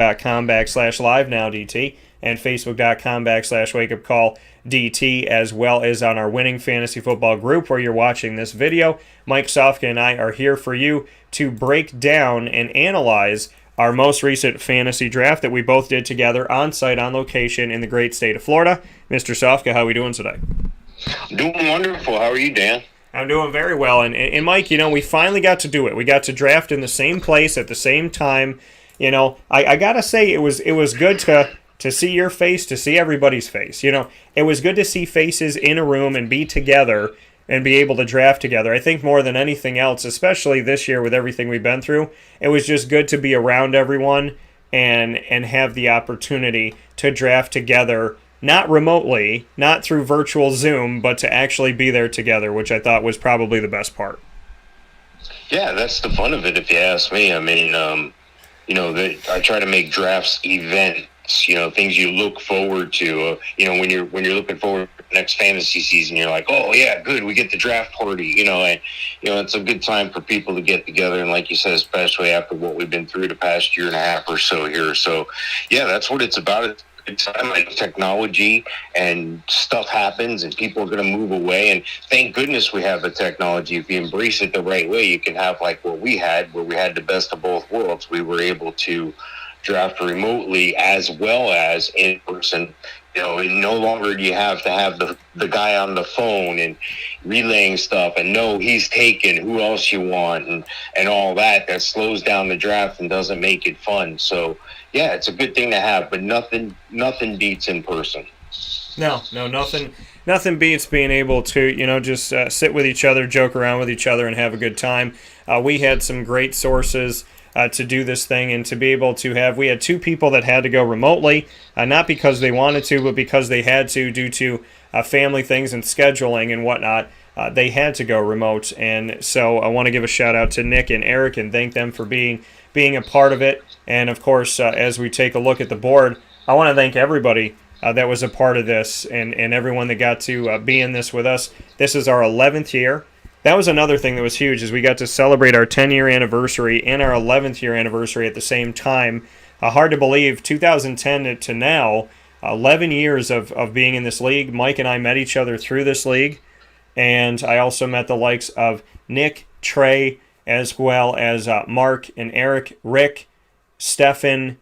Facebook.com/live-now-DT and Facebook.com/wakeupcall-DT, as well as on our Winning Fantasy Football group where you're watching this video. Mike Sofka and I are here for you to break down and analyze our most recent fantasy draft that we both did together on site, on location in the great state of Florida. Mr. Sofka, how are we doing today? Doing wonderful. How are you, Dan? I'm doing very well. And Mike, we finally got to do it. We got to draft in the same place at the same time. I got to say it was good to see your face, to see everybody's face. It was good to see faces in a room and be together and be able to draft together. I think more than anything else, especially this year with everything we've been through, it was just good to be around everyone and have the opportunity to draft together, not remotely, not through virtual Zoom, but to actually be there together, which I thought was probably the best part. Yeah, that's the fun of it, if you ask me. I mean, I try to make drafts events, things you look forward to. When you're looking forward to the next fantasy season, you're like, oh yeah, good, we get the draft party. And it's a good time for people to get together. And like you said, especially after what we've been through the past year and a half or so here. So yeah, that's what it's about. It's a good time. Like technology and stuff happens and people are going to move away. And thank goodness we have the technology. If you embrace it the right way, you can have like what we had, where we had the best of both worlds. We were able to draft remotely as well as in person. And no longer do you have to have the guy on the phone and relaying stuff and no, he's taken, who else you want, and all that. That slows down the draft and doesn't make it fun. So yeah, it's a good thing to have, but nothing beats in person. No, nothing beats being able to, just sit with each other, joke around with each other, and have a good time. We had some great sources to do this thing, and to be able to we had two people that had to go remotely, not because they wanted to, but because they had to due to family things and scheduling and whatnot. They had to go remote, and so I want to give a shout out to Nick and Eric and thank them for being a part of it. And of course, as we take a look at the board, I want to thank everybody that was a part of this and everyone that got to be in this with us. This is our 11th year. That was another thing that was huge, is we got to celebrate our 10-year anniversary and our 11th year anniversary at the same time. Hard to believe, 2010 to now, 11 years of being in this league. Mike and I met each other through this league, and I also met the likes of Nick, Trey, as well as Mark and Eric, Rick, Stefan,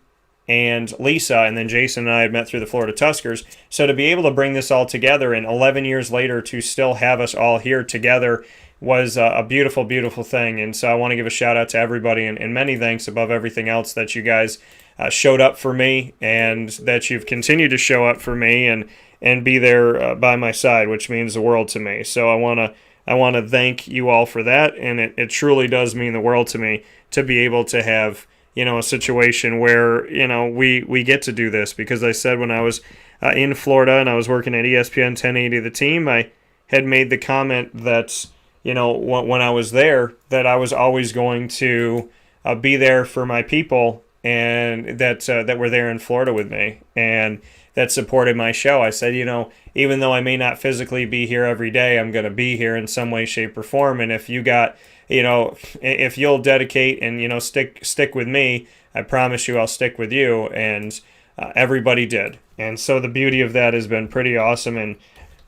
and Lisa, and then Jason and I had met through the Florida Tuskers. So to be able to bring this all together, and 11 years later to still have us all here together was a beautiful, beautiful thing. And so I want to give a shout out to everybody, and many thanks above everything else that you guys showed up for me, and that you've continued to show up for me and be there by my side, which means the world to me. So I want to thank you all for that, and it truly does mean the world to me to be able to have a situation where we get to do this, because I said when I was in Florida and I was working at ESPN 1080 The Team, I had made the comment that when I was there, that I was always going to be there for my people, and that were there in Florida with me and that supported my show. I said, even though I may not physically be here every day, I'm going to be here in some way, shape, or form. And if you got, if you'll dedicate and, stick with me, I promise you I'll stick with you. And everybody did. And so the beauty of that has been pretty awesome and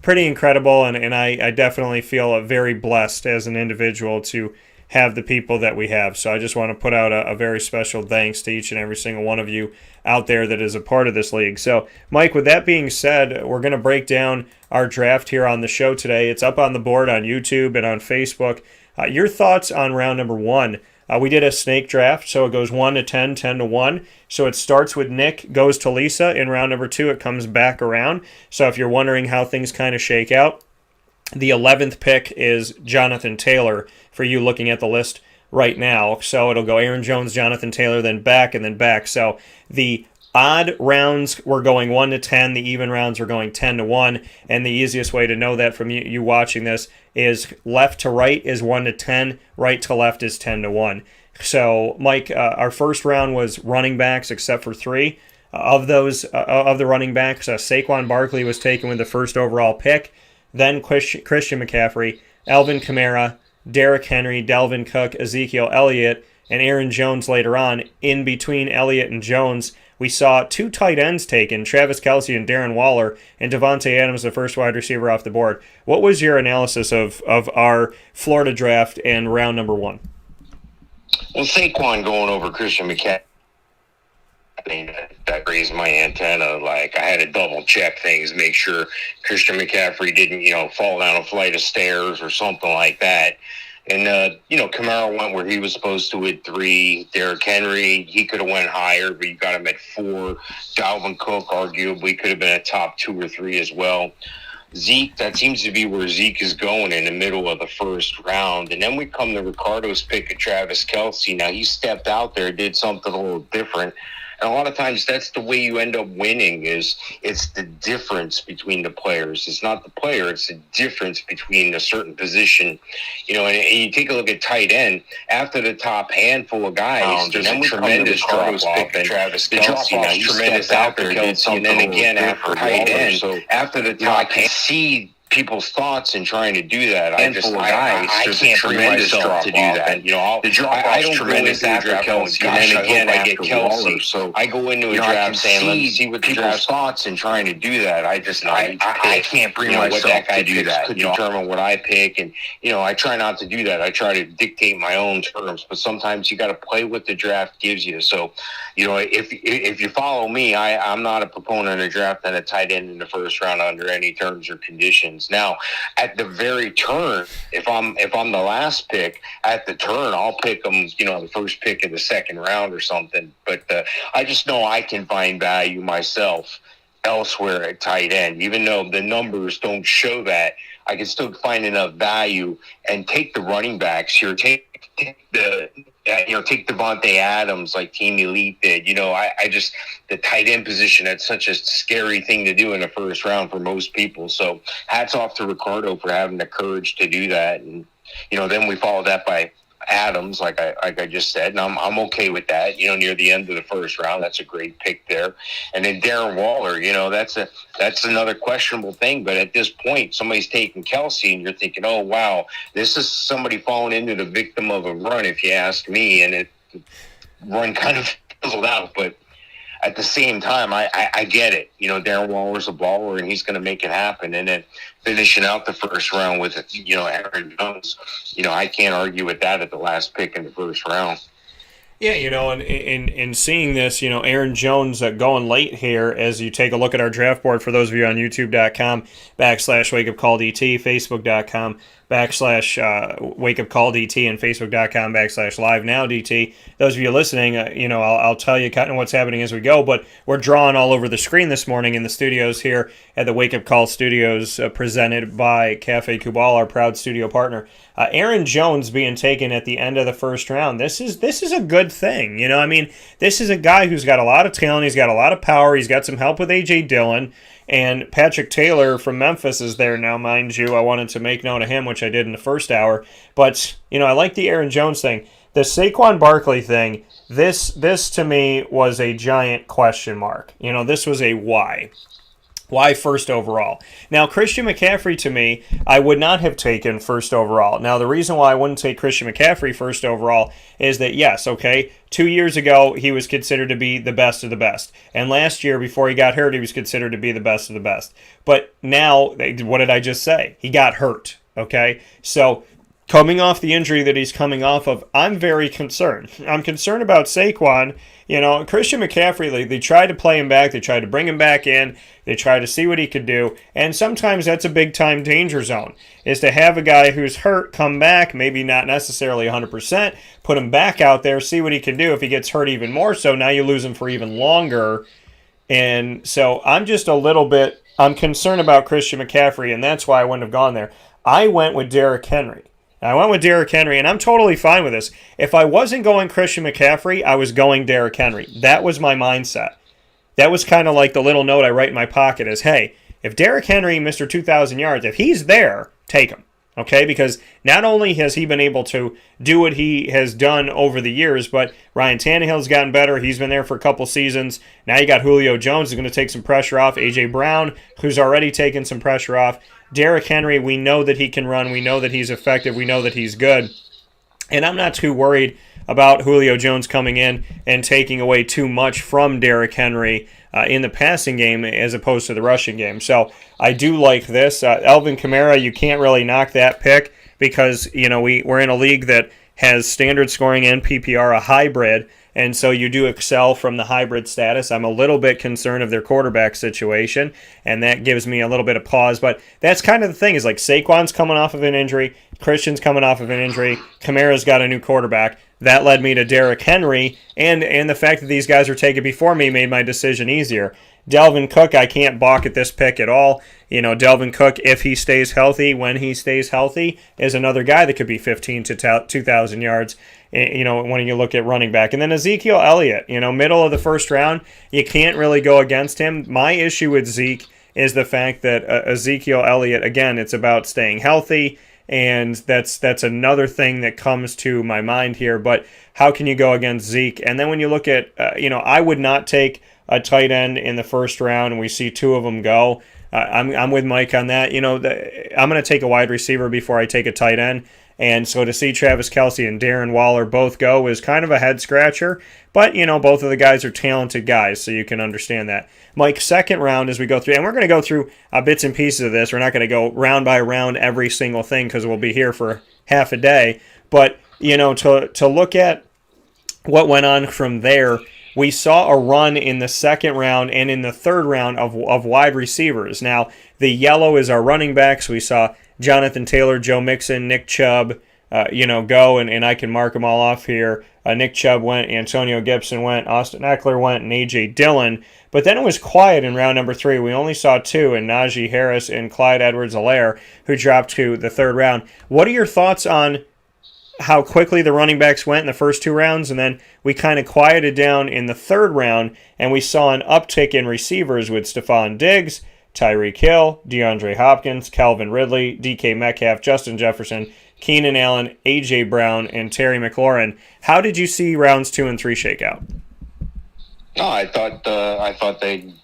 pretty incredible. And I definitely feel very blessed as an individual to have the people that we have. So I just want to put out a very special thanks to each and every single one of you out there that is a part of this league. So, Mike, with that being said, we're going to break down our draft here on the show today. It's up on the board on YouTube and on Facebook. Your thoughts on round number one. We did a snake draft, so it goes 1 to 10, 10 to 1. So it starts with Nick, goes to Lisa. In round number two, it comes back around. So if you're wondering how things kind of shake out, the 11th pick is Jonathan Taylor for you looking at the list right now. So it'll go Aaron Jones, Jonathan Taylor, then back, and then back. So the odd rounds were going 1 to 10. The even rounds were going 10 to 1. And the easiest way to know that from you watching this is left to right is 1 to 10. Right to left is 10 to 1. So, Mike, our first round was running backs except for three. Of those, of the running backs, Saquon Barkley was taken with the first overall pick. Then Christian McCaffrey, Alvin Kamara, Derrick Henry, Dalvin Cook, Ezekiel Elliott, and Aaron Jones later on. In between Elliott and Jones, we saw 2 tight ends taken, Travis Kelce and Darren Waller, and Devontae Adams, the first wide receiver off the board. What was your analysis of our Florida draft and round number 1? Well, Saquon going over Christian McCaffrey, that raised my antenna. Like, I had to double check things, make sure Christian McCaffrey didn't, fall down a flight of stairs or something like that. And, Kamara went where he was supposed to at 3. Derrick Henry, he could have went higher, but you got him at 4. Dalvin Cook arguably could have been a top 2 or 3 as well. Zeke, that seems to be where Zeke is going in the middle of the first round. And then we come to Ricardo's pick of Travis Kelce. Now, he stepped out there, did something a little different. And a lot of times that's the way you end up winning, is it's the difference between the players. It's not the player, it's the difference between a certain position. And you take a look at tight end, after the top handful of guys, there's a tremendous drop-off. And Travis Kelce, now, tremendous out there, and then again after tight end. So after the top, I see people's thoughts in trying to do that. I can't bring myself to do that. The drop-off's tremendous after Kelce, and then again I get Kelce. So I go into a draft saying, let's see what people's thoughts in trying to do that. I can't bring myself to do that. Could determine what I pick, and I try not to do that. I try to dictate my own terms, but sometimes you got to play what the draft gives you. So, if you follow me, I'm not a proponent of drafting a tight end in the first round under any terms or conditions. Now, at the very turn, if I'm the last pick at the turn, I'll pick them, the first pick of the second round or something. But I just know I can find value myself elsewhere at tight end, even though the numbers don't show that. I can still find enough value and take the running backs here. Take Devontae Adams like Team Elite did. The tight end position, that's such a scary thing to do in the first round for most people. So hats off to Ricardo for having the courage to do that. And, then we follow that by Adams, like I just said, and I'm okay with that. Near the end of the first round, that's a great pick there. And then Darren Waller, that's another questionable thing. But at this point, somebody's taking Kelce, and you're thinking, oh wow, this is somebody falling into the victim of a run, if you ask me. And the run kind of fizzled out, but at the same time, I get it. Darren Waller's a baller, and he's going to make it happen. And then finishing out the first round with, Aaron Jones, I can't argue with that at the last pick in the first round. Yeah, and in seeing this, Aaron Jones going late here as you take a look at our draft board, for those of you on youtube.com/wakeupcalldt, facebook.com /wakeupcalldt, and facebook.com /live-now-dt. Those of you listening, I'll tell you kind of what's happening as we go, but we're drawing all over the screen this morning in the studios here at the Wake Up Call Studios, presented by Cafe Kubal, our proud studio partner. Aaron Jones being taken at the end of the first round. This is a good thing. This is a guy who's got a lot of talent. He's got a lot of power. He's got some help with A.J. Dillon. And Patrick Taylor from Memphis is there now, mind you. I wanted to make note of him, which I did in the first hour. But, I like the Aaron Jones thing. The Saquon Barkley thing, this to me was a giant question mark. This was a why. Why first overall? Now, Christian McCaffrey, to me, I would not have taken first overall. Now, the reason why I wouldn't take Christian McCaffrey first overall is that, yes, okay, 2 years ago, he was considered to be the best of the best. And last year, before he got hurt, he was considered to be the best of the best. But now, what did I just say? He got hurt, okay? So, coming off the injury that he's coming off of, I'm very concerned. I'm concerned about Saquon. Christian McCaffrey, they tried to play him back. They tried to bring him back in. They tried to see what he could do. And sometimes that's a big-time danger zone, is to have a guy who's hurt come back, maybe not necessarily 100%, put him back out there, see what he can do. If he gets hurt even more so, now you lose him for even longer. And so I'm concerned about Christian McCaffrey, and that's why I wouldn't have gone there. I went with Derrick Henry. I went with Derrick Henry, and I'm totally fine with this. If I wasn't going Christian McCaffrey, I was going Derrick Henry. That was my mindset. That was kind of like the little note I write in my pocket is, hey, if Derrick Henry, Mr. 2,000 yards, if he's there, take him. Okay, because not only has he been able to do what he has done over the years, but Ryan Tannehill's gotten better. He's been there for a couple seasons. Now you got Julio Jones who's going to take some pressure off. A.J. Brown, who's already taken some pressure off. Derrick Henry, we know that he can run. We know that he's effective. We know that he's good. And I'm not too worried about Julio Jones coming in and taking away too much from Derrick Henry in the passing game as opposed to the rushing game. So I do like this. Alvin Kamara, you can't really knock that pick because, we're in a league that has standard scoring and PPR, a hybrid, and so you do excel from the hybrid status. I'm a little bit concerned of their quarterback situation, and that gives me a little bit of pause. But that's kind of the thing, is like Saquon's coming off of an injury, Christian's coming off of an injury, Kamara's got a new quarterback. That led me to Derrick Henry, and the fact that these guys were taken before me made my decision easier. Dalvin Cook, I can't balk at this pick at all. Dalvin Cook, if he stays healthy, when he stays healthy, is another guy that could be 15 to 2,000 yards, when you look at running back. And then Ezekiel Elliott, middle of the first round, you can't really go against him. My issue with Zeke is the fact that Ezekiel Elliott, again, it's about staying healthy, and that's another thing that comes to my mind here. But how can you go against Zeke? And then when you look at, I would not take a tight end in the first round, and we see two of them go. I'm with Mike on that. I'm going to take a wide receiver before I take a tight end. And so to see Travis Kelce and Darren Waller both go is kind of a head scratcher. But, both of the guys are talented guys, so you can understand that. Mike, second round as we go through, and we're going to go through bits and pieces of this. We're not going to go round by round every single thing because we'll be here for half a day. But, to look at what went on from there, we saw a run in the second round and in the third round of wide receivers. Now, the yellow is our running backs. We saw Jonathan Taylor, Joe Mixon, Nick Chubb, go, and I can mark them all off here. Nick Chubb went, Antonio Gibson went, Austin Eckler went, and A.J. Dillon. But then it was quiet in round number 3. We only saw 2, in Najee Harris and Clyde Edwards-Helaire, who dropped to the third round. What are your thoughts on how quickly the running backs went in the first 2 rounds, and then we kind of quieted down in the third round, and we saw an uptick in receivers with Stephon Diggs, Tyreek Hill, DeAndre Hopkins, Calvin Ridley, DK Metcalf, Justin Jefferson, Keenan Allen, A.J. Brown, and Terry McLaurin. How did you see rounds 2 and 3 shake out? No, I thought they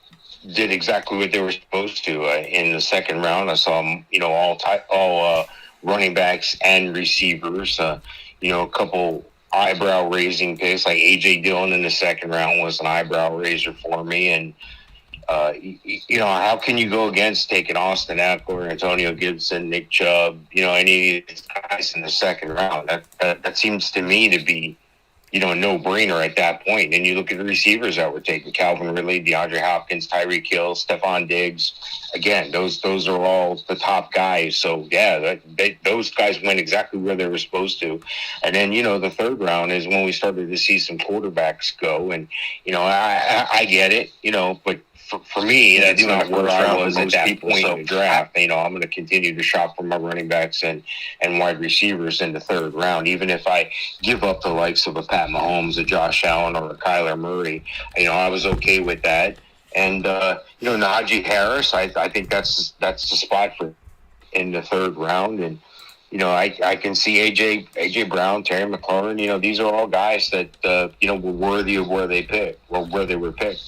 did exactly what they were supposed to. In the second round, I saw all running backs and receivers. A couple eyebrow-raising picks, like A.J. Dillon in the second round was an eyebrow-raiser for me. And, how can you go against taking Austin Eckler, Antonio Gibson, Nick Chubb, any of these guys in the second round? That seems to me to be, a no-brainer at that point. And you look at the receivers that were taken: Calvin Ridley, DeAndre Hopkins, Tyreek Hill, Stephon Diggs. Again, those are all the top guys. So, yeah, those guys went exactly where they were supposed to. And then, the third round is when we started to see some quarterbacks go. And, I get it, but for me, that's not where I was at that point in the draft. I'm going to continue to shop for my running backs and wide receivers in the third round, even if I give up the likes of a Pat Mahomes, a Josh Allen, or a Kyler Murray. I was okay with that. And Najee Harris, I think that's the spot for in the third round. And I can see AJ Brown, Terry McLaurin. These are all guys that were worthy of where they were picked.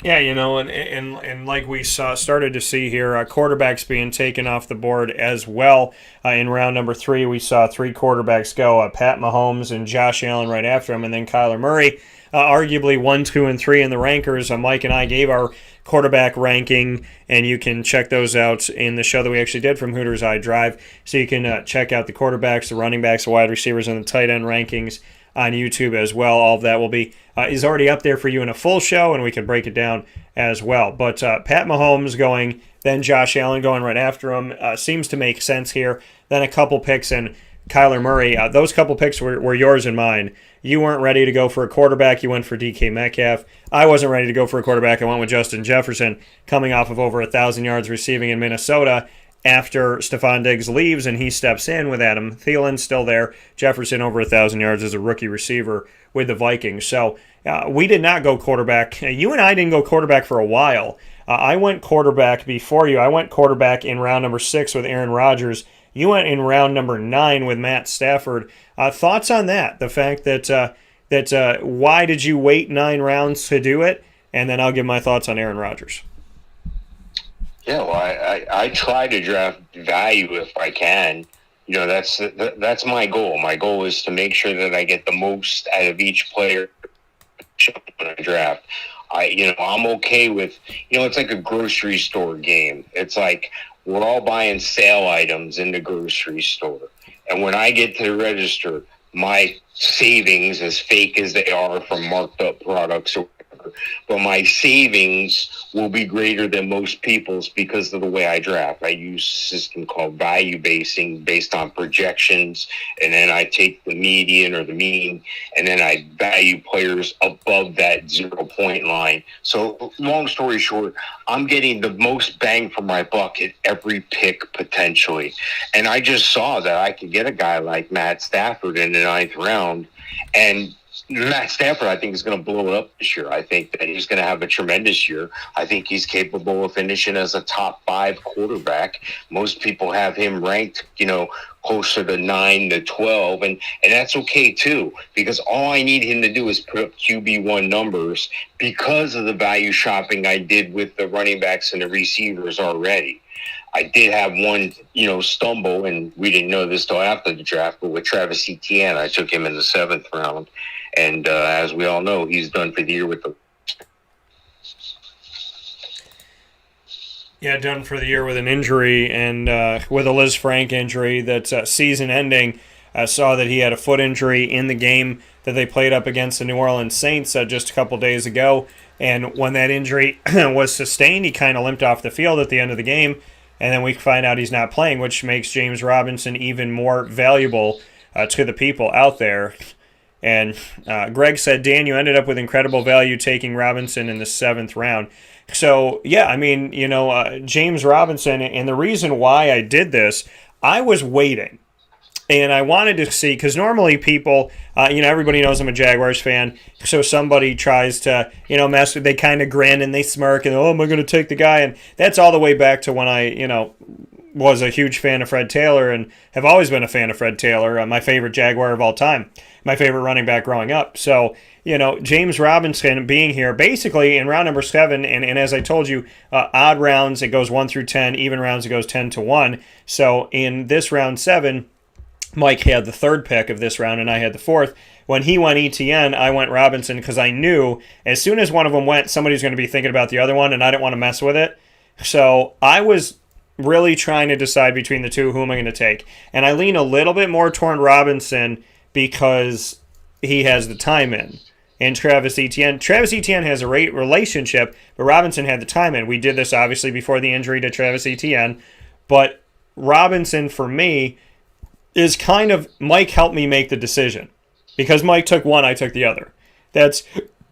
Yeah, and like we started to see here, quarterbacks being taken off the board as well. In round number 3, we saw 3 quarterbacks go, Pat Mahomes and Josh Allen right after him, and then Kyler Murray. Arguably 1, 2, and 3 in the rankers. Mike and I gave our quarterback ranking, and you can check those out in the show that we actually did from Hooters I Drive. So you can check out the quarterbacks, the running backs, the wide receivers, and the tight end rankings on YouTube as well. All of that will be is already up there for you in a full show, and we can break it down as well. But Pat Mahomes going, then Josh Allen going right after him seems to make sense here. Then a couple picks, and Kyler Murray. Those couple picks were yours and mine. You weren't ready to go for a quarterback. You went for DK Metcalf. I wasn't ready to go for a quarterback. I went with Justin Jefferson, coming off of over 1,000 yards receiving in Minnesota after Stephon Diggs leaves, and he steps in with Adam Thielen still there. Jefferson over 1,000 yards as a rookie receiver with the Vikings. So we did not go quarterback. You and I didn't go quarterback for a while. I went quarterback before you. I went quarterback in round number 6 with Aaron Rodgers. You went in round number 9 with Matt Stafford. Thoughts on that? The fact that why did you wait 9 rounds to do it? And then I'll give my thoughts on Aaron Rodgers. Yeah, well, I try to draft value if I can. That's my goal. My goal is to make sure that I get the most out of each player when I draft. I'm okay with, it's like a grocery store game. It's like we're all buying sale items in the grocery store. And when I get to the register, my savings, as fake as they are from marked up products or whatever, but my savings will be greater than most people's because of the way I draft. I use a system called value basing based on projections, and then I take the median or the mean, and then I value players above that 0 point line. So long story short, I'm getting the most bang for my buck at every pick potentially. And I just saw that I could get a guy like Matt Stafford in the 9th round, and Matt Stafford, I think, is going to blow it up this year. I think that he's going to have a tremendous year. I think he's capable of finishing as a top 5 quarterback. Most people have him ranked, closer to 9 to 12, and that's okay too, because all I need him to do is put up QB1 numbers because of the value shopping I did with the running backs and the receivers already. I did have one, stumble, and we didn't know this till after the draft, but with Travis Etienne, I took him in the 7th round. And as we all know, he's done for the year with the... Yeah, done for the year with an injury, and with a Liz Frank injury that's season-ending. I saw that he had a foot injury in the game that they played up against the New Orleans Saints just a couple days ago. And when that injury was sustained, he kind of limped off the field at the end of the game. And then we find out he's not playing, which makes James Robinson even more valuable to the people out there. And Greg said, Dan, you ended up with incredible value taking Robinson in the 7th round. So, yeah, I mean, James Robinson, and the reason why I did this, I was waiting. And I wanted to see, because normally people, everybody knows I'm a Jaguars fan, so somebody tries to, mess with, they kind of grin and they smirk and, oh, am I going to take the guy? And that's all the way back to when I, was a huge fan of Fred Taylor and have always been a fan of Fred Taylor, my favorite Jaguar of all time, my favorite running back growing up. So, James Robinson being here, basically in round number 7, and as I told you, odd rounds, it goes 1 through 10, even rounds, it goes 10 to 1. So in this round 7, Mike had the 3rd pick of this round, and I had the 4th. When he went ETN, I went Robinson because I knew as soon as one of them went, somebody's going to be thinking about the other one, and I didn't want to mess with it. So I was really trying to decide between the two, who am I going to take? And I lean a little bit more toward Robinson because he has the time in. And Travis Etienne has a great relationship, but Robinson had the time in. We did this obviously before the injury to Travis Etienne, but Robinson for me is kind of, Mike helped me make the decision. Because Mike took one, I took the other. That's,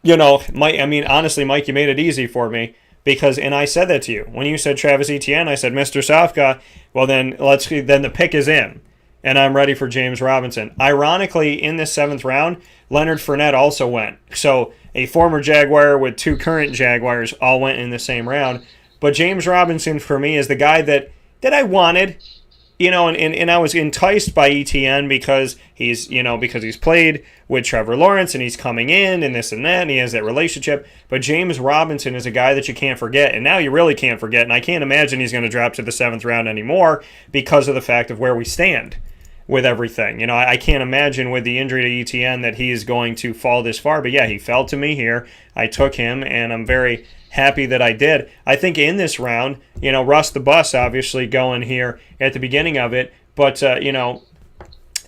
Mike, honestly, Mike, you made it easy for me. Because, and I said that to you. When you said Travis Etienne, I said, Mr. Safka, well then the pick is in. And I'm ready for James Robinson. Ironically, in this 7th round, Leonard Fournette also went. So a former Jaguar with 2 current Jaguars all went in the same round. But James Robinson, for me, is the guy that I wanted. And I was enticed by ETN because he's played with Trevor Lawrence and he's coming in and this and that and he has that relationship. But James Robinson is a guy that you can't forget, and now you really can't forget. And I can't imagine he's going to drop to the 7th round anymore because of the fact of where we stand with everything. I can't imagine with the injury to ETN that he is going to fall this far. But yeah, he fell to me here. I took him, and I'm very happy that I did. I think in this round, Russ the Bus obviously going here at the beginning of it, but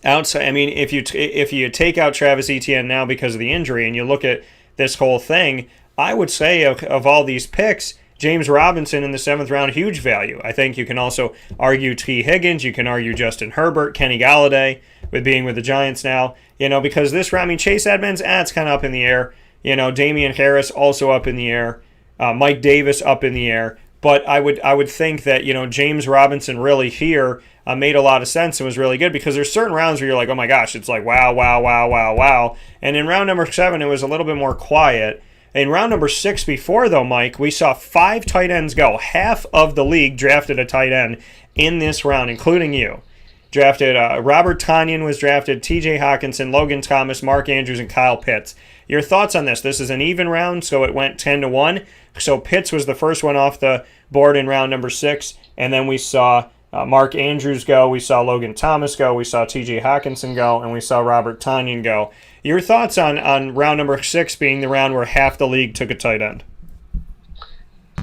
outside, if you take out Travis Etienne now because of the injury and you look at this whole thing, I would say of all these picks, James Robinson in the 7th round, huge value. I think you can also argue T. Higgins, you can argue Justin Herbert, Kenny Galladay with being with the Giants now, because this round, Chase Edmonds, it's kind of up in the air. Damian Harris also up in the air. Mike Davis up in the air, but I would think that James Robinson really here made a lot of sense and was really good because there's certain rounds where you're like, oh my gosh, it's like wow, and in round number 7 it was a little bit more quiet. In round number 6 before though, Mike, we saw 5 tight ends go. Half of the league drafted a tight end in this round, including you. Drafted Robert Tonyan was drafted, T.J. Hawkinson, Logan Thomas, Mark Andrews, and Kyle Pitts. Your thoughts on this? This is an even round, so it went 10 to 1. So Pitts was the first one off the board in round number 6, and then we saw Mark Andrews go, we saw Logan Thomas go, we saw T.J. Hawkinson go, and we saw Robert Tonyan go. Your thoughts on round number 6 being the round where half the league took a tight end?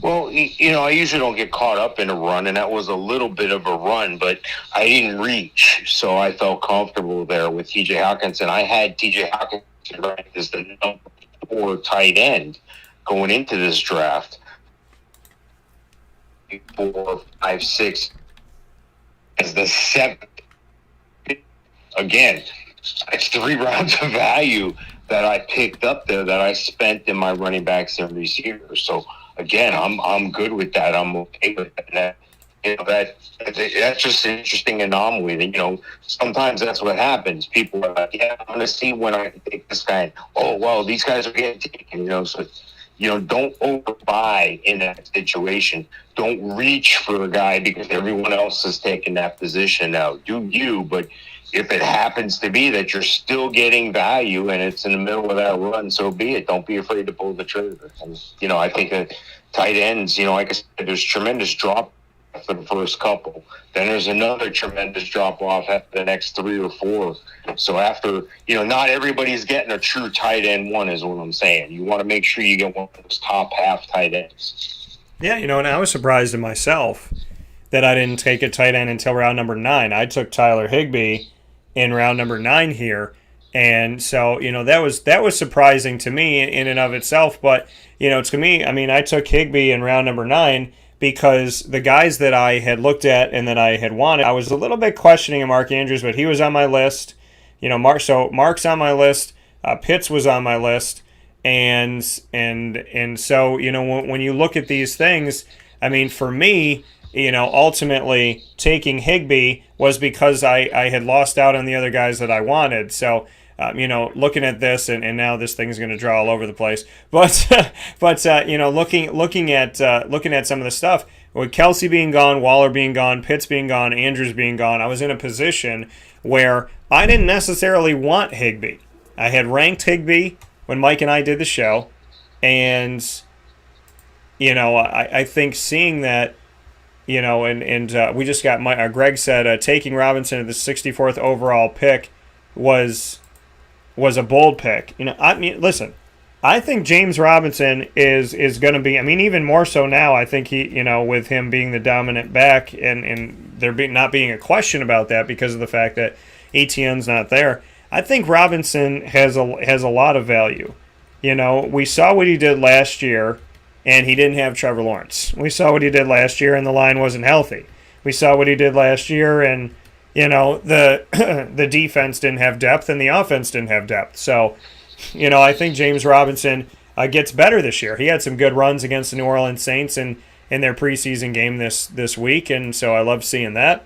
Well, I usually don't get caught up in a run, and that was a little bit of a run, but I didn't reach, so I felt comfortable there with T.J. Hawkinson. I had T.J. Hawkinson ranked as the number 4 tight end going into this draft. 4, 5, 6 as the 7th. Again, it's 3 rounds of value that I picked up there that I spent in my running backs and receivers. So again, I'm good with that. I'm okay with that. That's just an interesting anomaly. Sometimes that's what happens. People are like, yeah, I'm going to see when I can take this guy. Oh, well, these guys are getting taken, so don't overbuy in that situation. Don't reach for a guy because everyone else is taking that position now. Do you, but if it happens to be that you're still getting value and it's in the middle of that run, so be it. Don't be afraid to pull the trigger. And, I think that tight ends, like I said, there's tremendous drop for the first couple. Then there's another tremendous drop off after the next 3 or 4. So after, not everybody's getting a true tight end one is what I'm saying. You want to make sure you get one of those top half tight ends. Yeah, and I was surprised in myself that I didn't take a tight end until round number 9. I took Tyler Higbee in round number 9 here. And so, that was surprising to me in and of itself. But, to me, I took Higbee in round number 9 because the guys that I had looked at and that I had wanted, I was a little bit questioning Mark Andrews, but he was on my list. Mark's on my list. Pitts was on my list. And so, when you look at these things, for me, ultimately taking Higbee was because I had lost out on the other guys that I wanted. So, looking at this, and now this thing's going to draw all over the place. But, looking at some of the stuff, with Kelsey being gone, Waller being gone, Pitts being gone, Andrews being gone, I was in a position where I didn't necessarily want Higbee. I had ranked Higbee when Mike and I did the show, and, I think seeing that, and we just got Greg said taking Robinson at the 64th overall pick was a bold pick. Listen, I think James Robinson is going to be, even more so now, I think he, with him being the dominant back and there not being a question about that because of the fact that ETN's not there, I think Robinson has a lot of value. We saw what he did last year, and he didn't have Trevor Lawrence. We saw what he did last year, and the line wasn't healthy. We saw what he did last year, and the defense didn't have depth, and the offense didn't have depth. So, I think James Robinson gets better this year. He had some good runs against the New Orleans Saints in their preseason game this week, and so I love seeing that.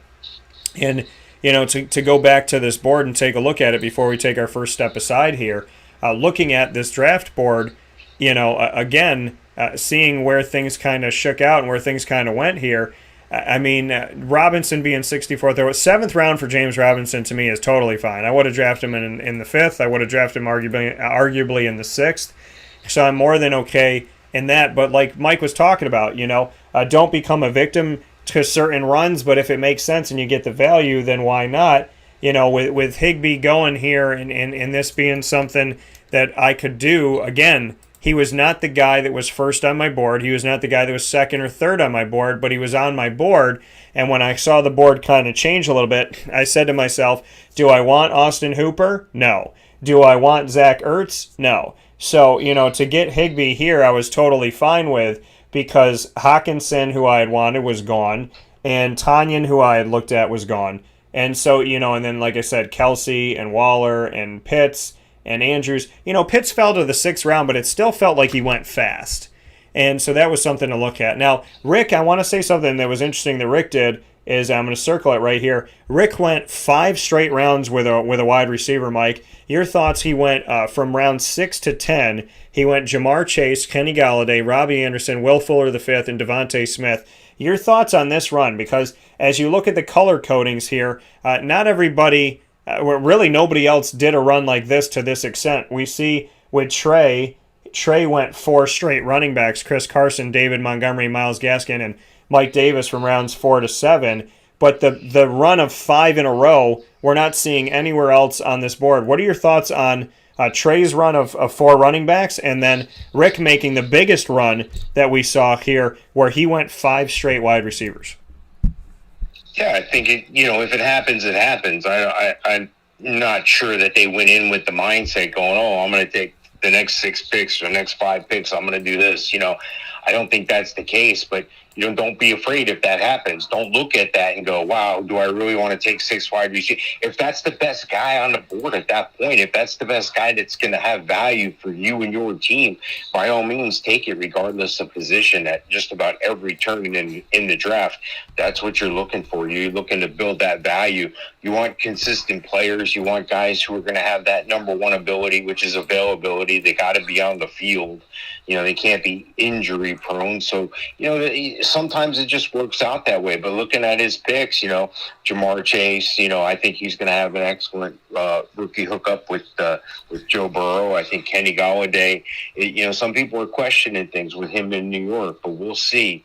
And to go back to this board and take a look at it before we take our first step aside here, looking at this draft board, again, seeing where things kind of shook out and where things kind of went here. Robinson being 64th, there was 7th round for James Robinson to me is totally fine. I would have drafted him in the 5th. I would have drafted him arguably in the 6th. So I'm more than okay in that. But like Mike was talking about, don't become a victim to certain runs. But if it makes sense and you get the value, then why not? With Higbee going here and this being something that I could do, again, he was not the guy that was first on my board. He was not the guy that was second or third on my board, but he was on my board. And when I saw the board kind of change a little bit, I said to myself, do I want Austin Hooper? No. Do I want Zach Ertz? No. So, to get Higbee here, I was totally fine with because Hawkinson, who I had wanted, was gone, and Tonyan, who I had looked at, was gone. And so, and then, like I said, Kelsey and Waller and Pitts and Andrews. Pitts fell to the 6th round, but it still felt like he went fast. And so that was something to look at. Now, Rick, I want to say something that was interesting that Rick did is I'm going to circle it right here. Rick went 5 straight rounds with a wide receiver, Mike. Your thoughts, he went from round 6 to 10. He went Jamar Chase, Kenny Galladay, Robbie Anderson, Will Fuller the 5th, and Devontae Smith. Your thoughts on this run? Because as you look at the color codings here, not everybody... really, nobody else did a run like this to this extent. We see with Trey went 4 straight running backs, Chris Carson, David Montgomery, Myles Gaskin, and Mike Davis from rounds 4 to 7. but the run of 5 in a row, we're not seeing anywhere else on this board. What are your thoughts on Trey's run of 4 running backs, and then Rick making the biggest run that we saw here, where he went 5 straight wide receivers? Yeah, I think if it happens, it happens. I'm not sure that they went in with the mindset going, "Oh, I'm going to take the next 6 picks or the next 5 picks. I'm going to do this." I don't think that's the case. But don't be afraid if that happens. Don't look at that and go, "Wow, do I really want to take 6 wide receivers?" If that's the best guy on the board at that point, if that's the best guy that's going to have value for you and your team, by all means, take it, regardless of position. At just about every turn in the draft, that's what you're looking for. You're looking to build that value. You want consistent players. You want guys who are going to have that number one ability, which is availability. They got to be on the field. They can't be injury prone. So, sometimes it just works out that way. But looking at his picks, Jamar Chase, I think he's going to have an excellent rookie hookup with Joe Burrow. I think Kenny Golladay, some people are questioning things with him in New York, but we'll see.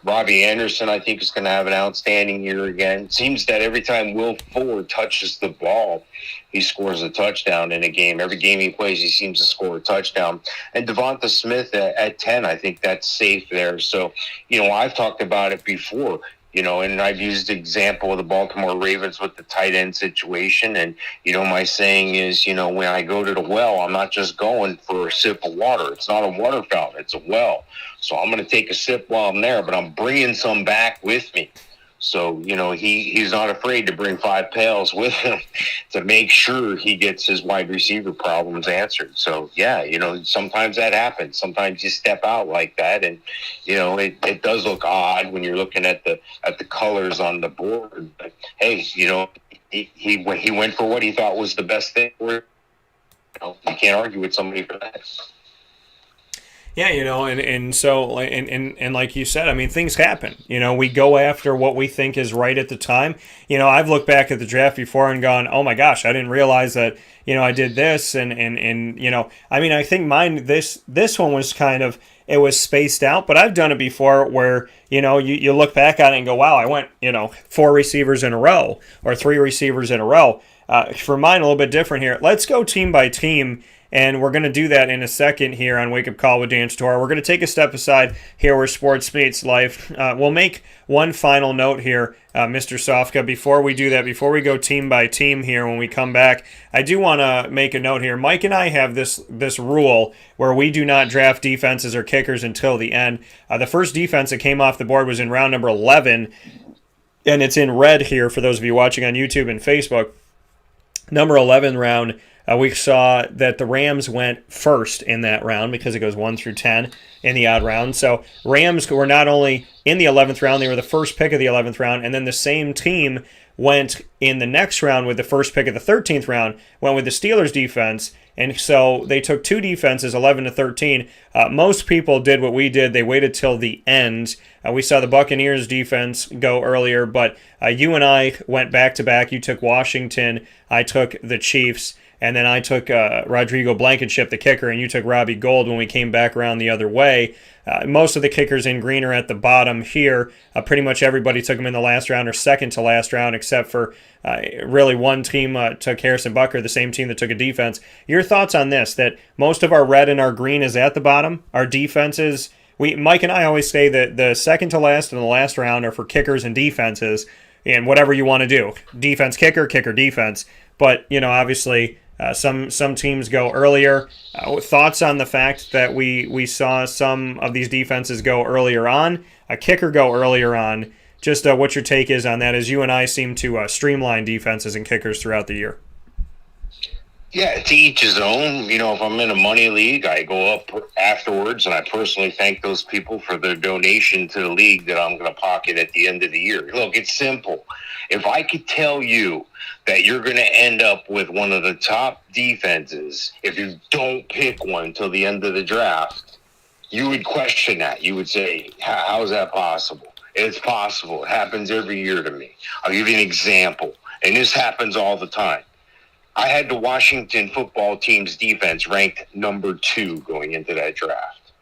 Robbie Anderson, I think, is going to have an outstanding year again. It seems that every time Will Fuller touches the ball, he scores a touchdown in a game. Every game he plays, he seems to score a touchdown. And Devonta Smith at 10, I think that's safe there. So, I've talked about it before. And I've used the example of the Baltimore Ravens with the tight end situation. And, my saying is, when I go to the well, I'm not just going for a sip of water. It's not a water fountain. It's a well. So I'm going to take a sip while I'm there, but I'm bringing some back with me. So, he's not afraid to bring 5 pails with him to make sure he gets his wide receiver problems answered. So, yeah, sometimes that happens. Sometimes you step out like that, and, it does look odd when you're looking at the colors on the board. But, hey, he went for what he thought was the best thing for him. You can't argue with somebody for that. Yeah, and like you said, I mean, things happen. We go after what we think is right at the time. I've looked back at the draft before and gone, oh my gosh, I didn't realize that, I did this. And I mean, I think mine, this one was kind of, it was spaced out, but I've done it before where, you look back at it and go, wow, I went, 4 receivers in a row or 3 receivers in a row. For mine, a little bit different here. Let's go team by team. And we're going to do that in a second here on Wake Up Call with Dan Tortora. We're going to take a step aside here where sports meets life. We'll make one final note here, Mr. Sofka. Before we do that, before we go team by team here when we come back, I do want to make a note here. Mike and I have this rule where we do not draft defenses or kickers until the end. The first defense that came off the board was in round number 11, and it's in red here for those of you watching on YouTube and Facebook. Number 11 round. We saw that the Rams went first in that round because it goes 1 through 10 in the odd round. So Rams were not only in the 11th round, they were the first pick of the 11th round, and then the same team went in the next round with the first pick of the 13th round, went with the Steelers defense, and so they took 2 defenses, 11 to 13. Most people did what we did. They waited till the end. We saw the Buccaneers defense go earlier, but you and I went back-to-back. You took Washington. I took the Chiefs. And then I took Rodrigo Blankenship, the kicker, and you took Robbie Gould when we came back around the other way. Most of the kickers in green are at the bottom here. Pretty much everybody took them in the last round or second to last round, except for really one team took Harrison Butker, the same team that took a defense. Your thoughts on this, that most of our red and our green is at the bottom? Our defenses, Mike and I always say that the second to last and the last round are for kickers and defenses, and whatever you want to do. Defense, kicker, kicker, defense. But, obviously... Some teams go earlier. Thoughts on the fact that we saw some of these defenses go earlier on, a kicker go earlier on. Just what your take is on that, as you and I seem to streamline defenses and kickers throughout the year. Yeah, to each his own. If I'm in a money league, I go up afterwards, and I personally thank those people for their donation to the league that I'm going to pocket at the end of the year. Look, it's simple. If I could tell you that you're going to end up with one of the top defenses if you don't pick one till the end of the draft, you would question that. You would say, how is that possible? It's possible. It happens every year to me. I'll give you an example, and this happens all the time. I had the Washington football team's defense ranked number 2 going into that draft.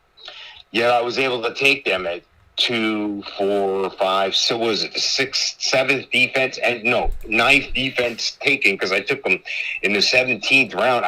Yet I was able to take them at two, four, five. So was it the sixth, seventh defense, and no, ninth defense taken because I took them in the 17th round.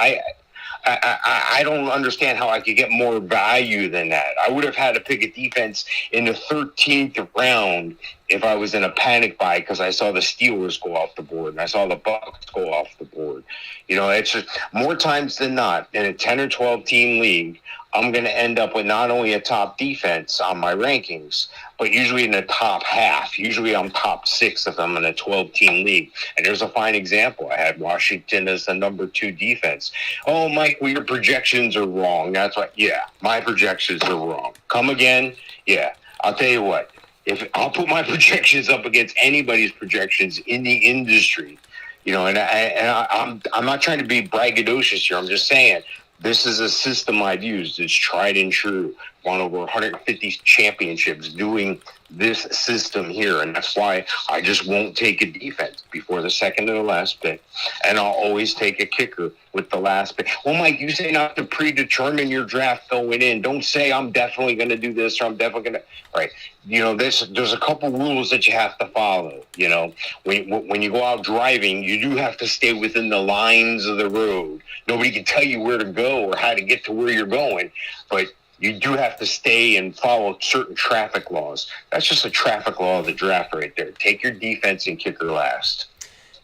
I don't understand how I could get more value than that. I would have had to pick a defense in the 13th round if I was in a panic buy because I saw the Steelers go off the board and I saw the Bucs go off the board. You know, it's just more times than not in a 10 or 12 team league, I'm going to end up with not only a top defense on my rankings, but usually in the top half. Usually I'm top 6 if I'm in a 12-team league. And there's a fine example. I had Washington as the number 2 defense. Oh, Mike, well, your projections are wrong. That's right. Yeah, my projections are wrong. Come again? Yeah, I'll tell you what. If I'll put my projections up against anybody's projections in the industry, you know, I'm not trying to be braggadocious here. I'm just saying this is a system I've used. It's tried and true. Won over 150 championships doing this system here. And that's why I just won't take a defense before the second or the last pick. And I'll always take a kicker with the last pick. Well, Mike, you say not to predetermine your draft going in. Don't say I'm definitely going to do this or I'm definitely going to. Right. You know, there's a couple rules that you have to follow. You know, when you go out driving, you do have to stay within the lines of the road. Nobody can tell you where to go or how to get to where you're going. But you do have to stay and follow certain traffic laws. That's just a traffic law of the draft right there. Take your defense and kicker last.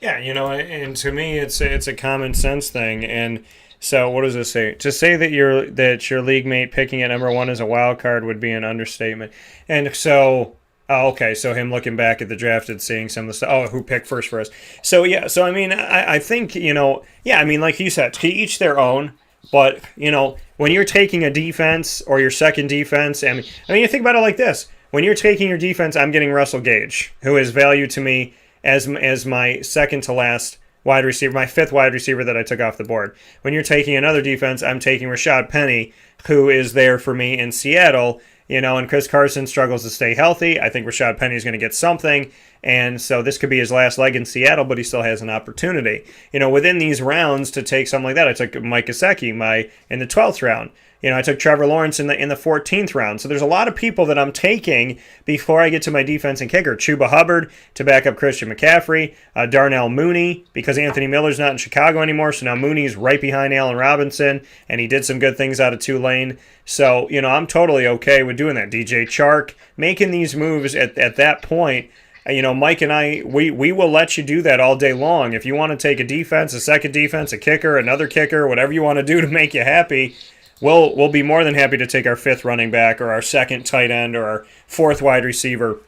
Yeah, you know, and to me, it's a common sense thing. And so, what does it say? To say that your league mate picking at number 1 as a wild card would be an understatement. And so, okay, so him looking back at the draft and seeing some of the stuff. Who picked first for us? So yeah, so I mean, I think, you know, yeah, I mean, like you said, to each their own. But, you know, when you're taking a defense or your second defense, I mean, you think about it like this. When you're taking your defense, I'm getting Russell Gage, who is value to me as my second to last wide receiver, my 5th wide receiver that I took off the board. When you're taking another defense, I'm taking Rashad Penny, who is there for me in Seattle. You know, and Chris Carson struggles to stay healthy. I think Rashad Penny is going to get something. And so this could be his last leg in Seattle, but he still has an opportunity. You know, within these rounds to take something like that, I took Mike Gesicki in the 12th round. You know, I took Trevor Lawrence in the 14th round. So there's a lot of people that I'm taking before I get to my defense and kicker. Chuba Hubbard to back up Christian McCaffrey. Darnell Mooney, because Anthony Miller's not in Chicago anymore, so now Mooney's right behind Allen Robinson, and he did some good things out of Tulane. So, you know, I'm totally okay with doing that. DJ Chark, making these moves at that point. You know, Mike and I, we will let you do that all day long. If you want to take a defense, a second defense, a kicker, another kicker, whatever you want to do to make you happy, we'll be more than happy to take our 5th running back or our 2nd tight end or our 4th wide receiver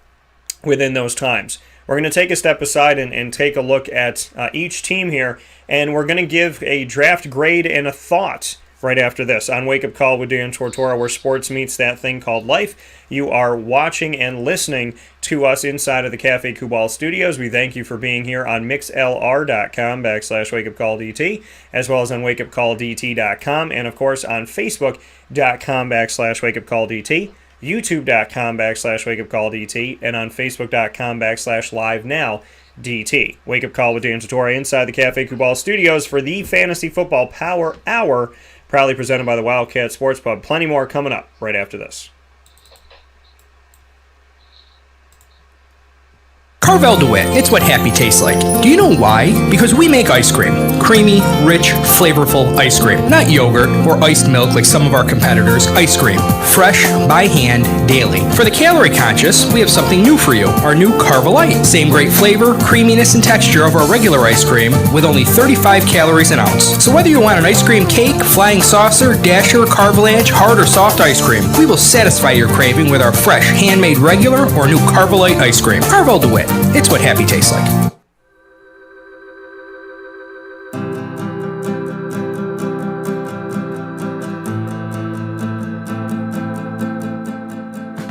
within those times. We're going to take a step aside and take a look at each team here, and we're going to give a draft grade and a thought right after this on Wake Up Call with Dan Tortora, where sports meets that thing called life. You are watching and listening to us inside of the Cafe Kubal studios. We thank you for being here on mixlr.com/wakeupcalldt, as well as on wakeupcalldt.com, and of course on facebook.com/wakeupcalldt, youtube.com/wakeupcalldt, and on facebook.com/live-now-DT. Wake Up Call with Dan Tortora inside the Cafe Kubal studios for the Fantasy Football Power Hour, proudly presented by the Wildcat Sports Pub. Plenty more coming up right after this. Carvel DeWitt, it's what happy tastes like. Do you know why? Because we make ice cream. Creamy, rich, flavorful ice cream. Not yogurt or iced milk like some of our competitors. Ice cream. Fresh, by hand, daily. For the calorie conscious, we have something new for you. Our new Carvelite. Same great flavor, creaminess, and texture of our regular ice cream with only 35 calories an ounce. So whether you want an ice cream cake, flying saucer, dasher, carvalanche, hard or soft ice cream, we will satisfy your craving with our fresh, handmade regular or new Carvelite ice cream. Carvel DeWitt. It's what happy tastes like.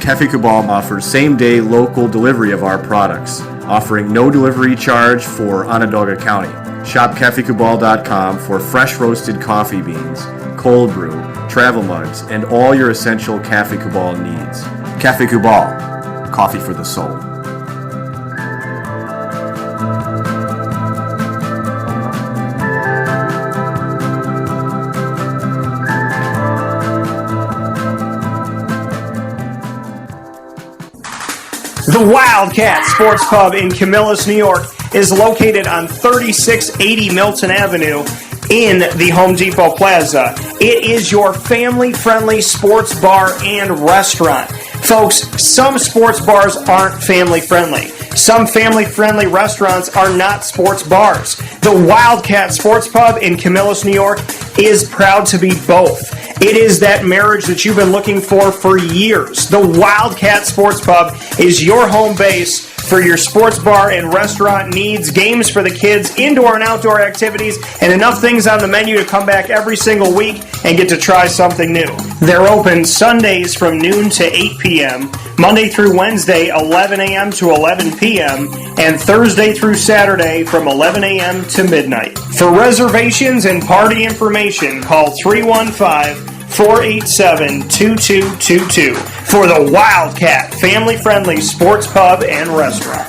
Cafe Kubal offers same-day local delivery of our products, offering no delivery charge for Onondaga County. Shop cafekubal.com for fresh roasted coffee beans, cold brew, travel mugs, and all your essential Cafe Kubal needs. Cafe Kubal, coffee for the soul. The Wildcat Sports Pub in Camillus, New York is located on 3680 Milton Avenue in the Home Depot Plaza. It is your family-friendly sports bar and restaurant. Folks, some sports bars aren't family-friendly. Some family-friendly restaurants are not sports bars. The Wildcat Sports Pub in Camillus, New York is proud to be both. It is that marriage that you've been looking for years. The Wildcat Sports Pub is your home base for your sports bar and restaurant needs, games for the kids, indoor and outdoor activities, and enough things on the menu to come back every single week and get to try something new. They're open Sundays from noon to 8 p.m., Monday through Wednesday, 11 a.m. to 11 p.m., and Thursday through Saturday from 11 a.m. to midnight. For reservations and party information, call 315-487-2222 for the Wildcat family-friendly sports pub and restaurant.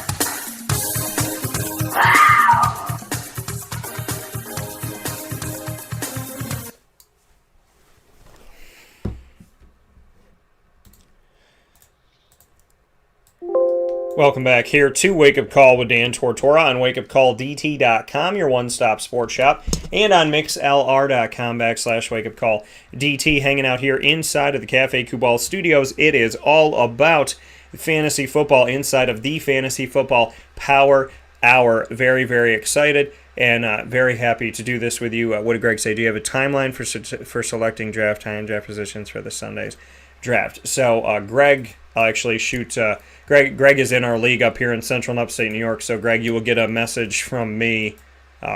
Welcome back here to Wake Up Call with Dan Tortora on wakeupcalldt.com, your one-stop sports shop, and on mixlr.com/wakeupcalldt. Hanging out here inside of the Cafe Kubal Studios. It is all about fantasy football inside of the Fantasy Football Power Hour. Very, very excited and very happy to do this with you. What did Greg say? Do you have a timeline for selecting draft time, draft positions for this Sunday's draft? So Greg, I'll actually shoot... Greg is in our league up here in Central and Upstate New York, so Greg, you will get a message from me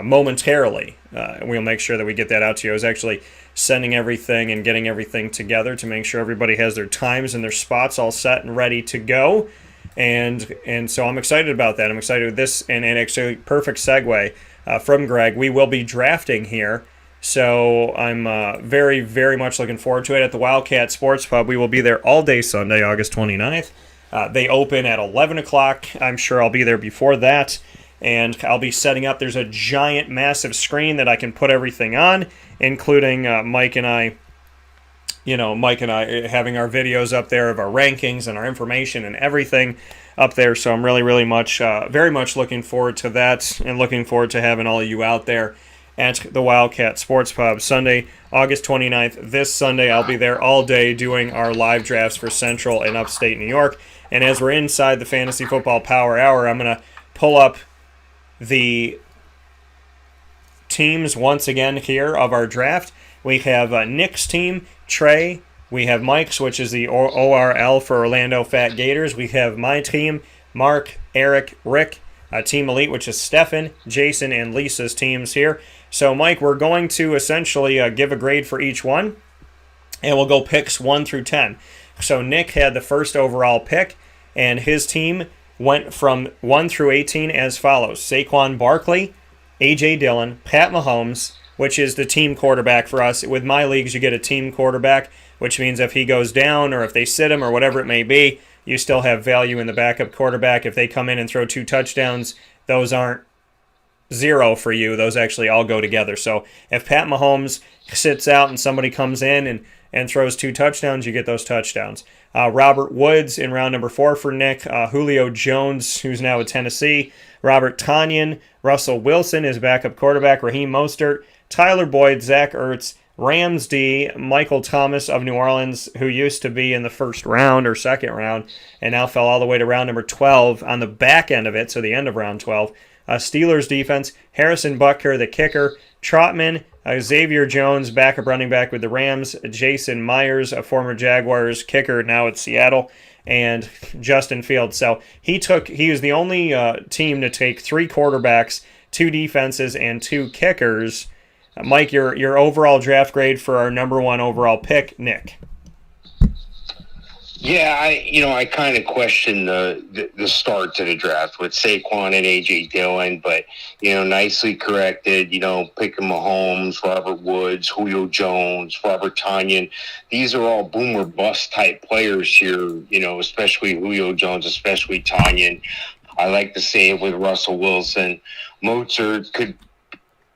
momentarily. We'll make sure that we get that out to you. I was actually sending everything and getting everything together to make sure everybody has their times and their spots all set and ready to go, and so I'm excited about that. I'm excited with this, and actually perfect segue from Greg. We will be drafting here, so I'm very, very much looking forward to it at the Wildcat Sports Pub. We will be there all day Sunday, August 29th. They open at 11 o'clock. I'm sure I'll be there before that, and I'll be setting up. There's a giant, massive screen that I can put everything on, including Mike and I having our videos up there of our rankings and our information and everything up there. So I'm really, really much, very much looking forward to that, and looking forward to having all of you out there at the Wildcat Sports Pub Sunday, August 29th. This Sunday, I'll be there all day doing our live drafts for Central and Upstate New York. And as we're inside the Fantasy Football Power Hour, I'm going to pull up the teams once again here of our draft. We have Nick's team, Trey. We have Mike's, which is the ORL for Orlando Fat Gators. We have my team, Mark, Eric, Rick. Team Elite, which is Stefan, Jason, and Lisa's teams here. So, Mike, we're going to essentially give a grade for each one, and we'll go picks 1 through 10. So Nick had the first overall pick, and his team went from 1 through 18 as follows. Saquon Barkley, A.J. Dillon, Pat Mahomes, which is the team quarterback for us. With my leagues, you get a team quarterback, which means if he goes down or if they sit him or whatever it may be, you still have value in the backup quarterback. If they come in and throw 2 touchdowns, those aren't 0 for you. Those actually all go together. So if Pat Mahomes sits out and somebody comes in and throws 2 touchdowns, you get those touchdowns. Robert Woods in round number 4 for Nick. Julio Jones, who's now with Tennessee. Robert Tonyan. Russell Wilson is backup quarterback. Raheem Mostert. Tyler Boyd. Zach Ertz. Rams D. Michael Thomas of New Orleans, who used to be in the first round or second round and now fell all the way to round number 12 on the back end of it, so the end of round 12. Steelers defense. Harrison Butker, the kicker. Trotman. Xavier Jones, backup running back with the Rams. Jason Myers, a former Jaguars kicker, now at Seattle. And Justin Fields. So he was the only team to take 3 quarterbacks, 2 defenses, and 2 kickers. Mike, your overall draft grade for our number 1 overall pick, Nick. Yeah, I kind of questioned the start to the draft with Saquon and A.J. Dillon, but, nicely corrected, picking Mahomes, Robert Woods, Julio Jones, Robert Tonyan. These are all boomer bust type players here, especially Julio Jones, especially Tonyan. I like to say it with Russell Wilson. Mozart could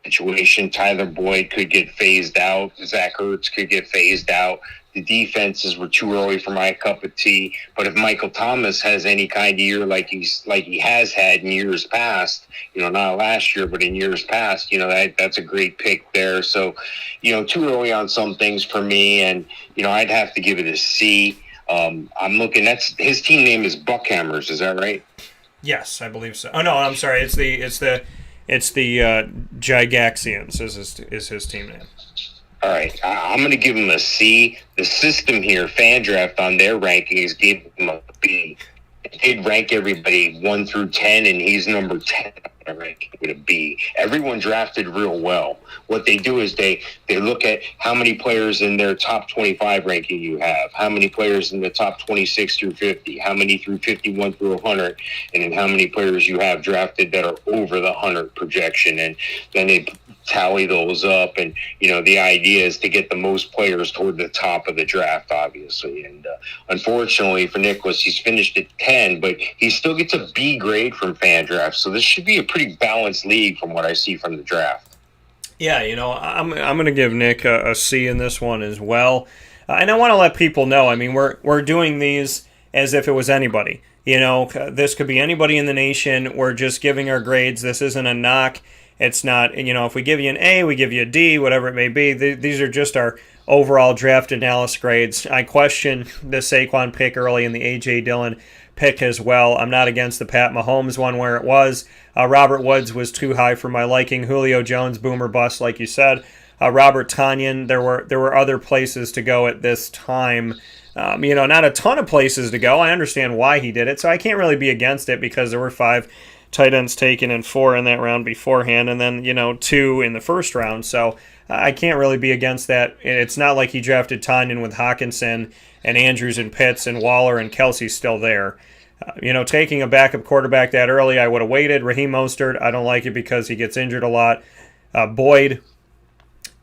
situation. Tyler Boyd could get phased out. Zach Ertz could get phased out. The defenses were too early for my cup of tea. But if Michael Thomas has any kind of year like he has had in years past, not last year, but in years past, that's a great pick there. So, too early on some things for me, and I'd have to give it a C. I'm looking. His team name is Buckhammers. Is that right? Yes, I believe so. Oh no, I'm sorry. It's the Gigaxians is his team name. All right, I'm going to give him a C. The system here, FanDraft, on their rankings gave him a B. They'd rank everybody 1 through 10, and he's number 10 on the ranking with a B. Everyone drafted real well. What they do is they look at how many players in their top 25 ranking you have, how many players in the top 26 through 50, how many through 51 through 100, and then how many players you have drafted that are over the 100 projection. And then they tally those up, and the idea is to get the most players toward the top of the draft, obviously. And unfortunately for Nicholas, he's finished at 10, but he still gets a B grade from FanDraft, so this should be a pretty balanced league from what I see from the draft. Yeah, I'm going to give Nick a C in this one as well, and I want to let people know. I mean, we're doing these as if it was anybody. This could be anybody in the nation. We're just giving our grades. This isn't a knock. It's not, if we give you an A, we give you a D, whatever it may be. These are just our overall draft analysis grades. I question the Saquon pick early and the A.J. Dillon pick as well. I'm not against the Pat Mahomes one where it was. Robert Woods was too high for my liking. Julio Jones, boomer bust, like you said. Robert Tonyan, there were other places to go at this time. Not a ton of places to go. I understand why he did it, so I can't really be against it because there were 5 tight ends taken and 4 in that round beforehand, and then 2 in the first round. So I can't really be against that. It's not like he drafted Tonyan with Hawkinson and Andrews and Pitts and Waller and Kelsey still there. Taking a backup quarterback that early, I would have waited. Raheem Mostert, I don't like it because he gets injured a lot. Boyd,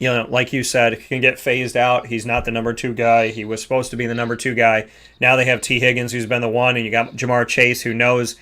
like you said, can get phased out. He's not the number 2 guy. He was supposed to be the number 2 guy. Now they have T. Higgins, who's been the 1, and you got Jamar Chase, who knows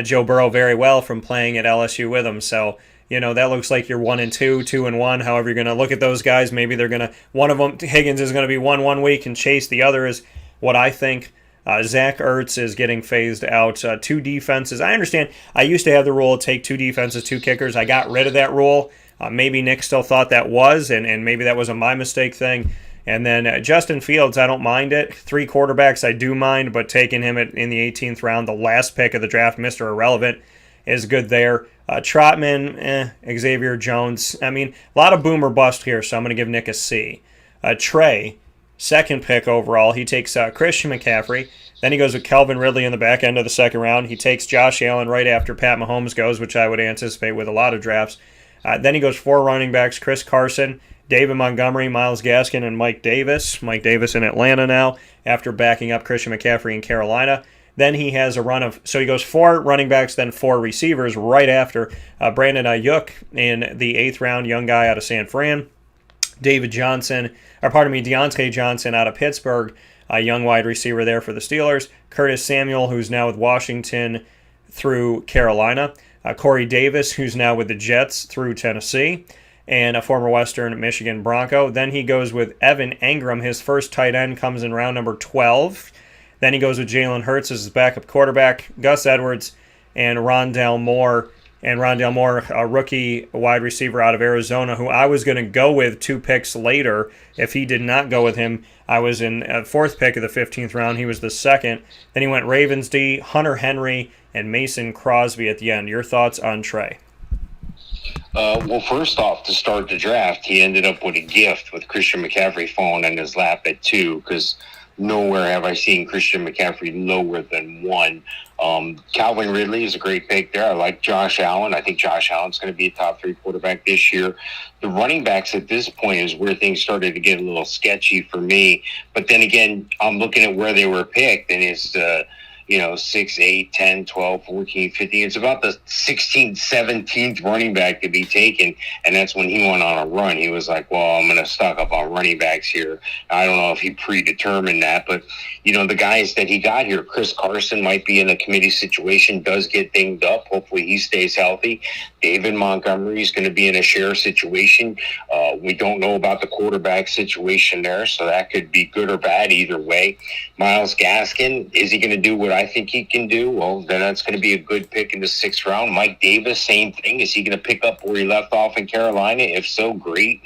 Joe Burrow very well from playing at LSU with him. So, that looks like you're 1 and 2, 2 and 1. However you're going to look at those guys, maybe they're going to, one of them, Higgins is going to be 1 week, and Chase the other is what I think. Zach Ertz is getting phased out. 2 defenses. I understand. I used to have the rule of take 2 defenses, 2 kickers. I got rid of that rule. Maybe Nick still thought that was, and maybe that was a my mistake thing. And then Justin Fields, I don't mind it. 3 quarterbacks, I do mind, but taking him in the 18th round, the last pick of the draft, Mr. Irrelevant, is good there. Trotman, Xavier Jones. I mean, a lot of boomer bust here, so I'm going to give Nick a C. Trey, second pick overall, he takes Christian McCaffrey. Then he goes with Calvin Ridley in the back end of the second round. He takes Josh Allen right after Pat Mahomes goes, which I would anticipate with a lot of drafts. Then he goes 4 running backs, Chris Carson, David Montgomery, Myles Gaskin, and Mike Davis. Mike Davis in Atlanta now after backing up Christian McCaffrey in Carolina. Then he has a run of, so he goes 4 running backs, then 4 receivers right after Brandon Ayuk in the 8th round, young guy out of San Fran. Deontay Johnson out of Pittsburgh, a young wide receiver there for the Steelers. Curtis Samuel, who's now with Washington through Carolina. Corey Davis, who's now with the Jets through Tennessee, and a former Western Michigan Bronco. Then he goes with Evan Engram. His first tight end comes in round number 12. Then he goes with Jalen Hurts as his backup quarterback, Gus Edwards, and Rondale Moore. And Rondale Moore, a rookie wide receiver out of Arizona, who I was going to go with 2 picks later. If he did not go with him, I was in 4th pick of the 15th round. He was the 2nd. Then he went Ravens D, Hunter Henry, and Mason Crosby at the end. Your thoughts on Trey? Well, first off, to start the draft, he ended up with a gift with Christian McCaffrey falling in his lap at 2, because nowhere have I seen Christian McCaffrey lower than 1. Calvin Ridley is a great pick there. I like Josh Allen. I think Josh Allen's going to be a top 3 quarterback this year. The running backs at this point is where things started to get a little sketchy for me. But then again, I'm looking at where they were picked, and it's 6, 8, 10, 12, 14, 15. It's about the 16th, 17th running back to be taken. And that's when he went on a run. He was like, well, I'm going to stock up on running backs here. I don't know if he predetermined that, but, the guys that he got here, Chris Carson might be in a committee situation, does get dinged up. Hopefully he stays healthy. David Montgomery is going to be in a share situation. We don't know about the quarterback situation there, so that could be good or bad either way. Myles Gaskin, is he going to do what I think he can do? Well, then that's going to be a good pick in the 6th round. Mike Davis, same thing. Is he going to pick up where he left off in Carolina? If so, great.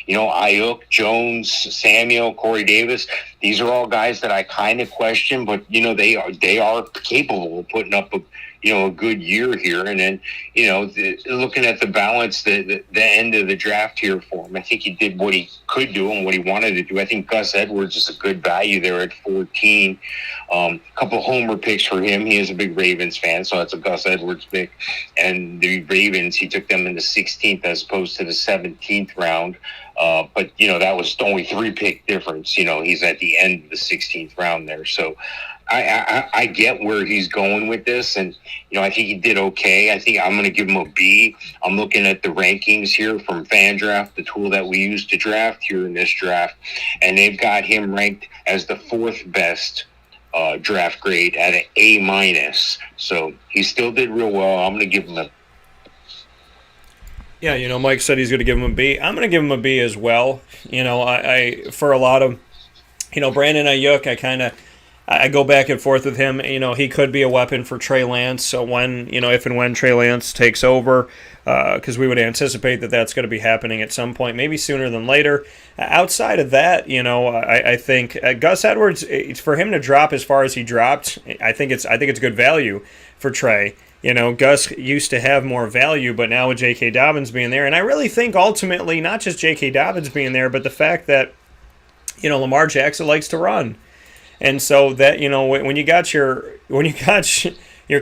Ayuk, Jones, Samuel, Corey Davis, these are all guys that I kind of question, but, they are capable of putting up a good year here. And then, looking at the balance, the end of the draft here for him, I think he did what he could do and what he wanted to do. I think Gus Edwards is a good value there at 14. A couple homer picks for him. He is a big Ravens fan, so that's a Gus Edwards pick. And the Ravens, he took them in the 16th as opposed to the 17th round. But, that was only 3-pick difference. He's at the end of the 16th round there. So I get where he's going with this. And, I think he did okay. I think I'm going to give him a B. I'm looking at the rankings here from FanDraft, the tool that we use to draft here in this draft. And they've got him ranked as the 4th best draft grade at an A-. So he still did real well. I'm going to give him a Yeah, Mike said he's going to give him a B. I'm going to give him a B as well. I for a lot of, Brandon Ayuk, I go back and forth with him. He could be a weapon for Trey Lance. So when, if and when Trey Lance takes over, because we would anticipate that that's going to be happening at some point, maybe sooner than later. Outside of that, I think Gus Edwards, for him to drop as far as he dropped, I think it's good value for Trey. Gus used to have more value, but now with J.K. Dobbins being there, and I really think ultimately not just J.K. Dobbins being there, but the fact that, Lamar Jackson likes to run. And so that, when you got your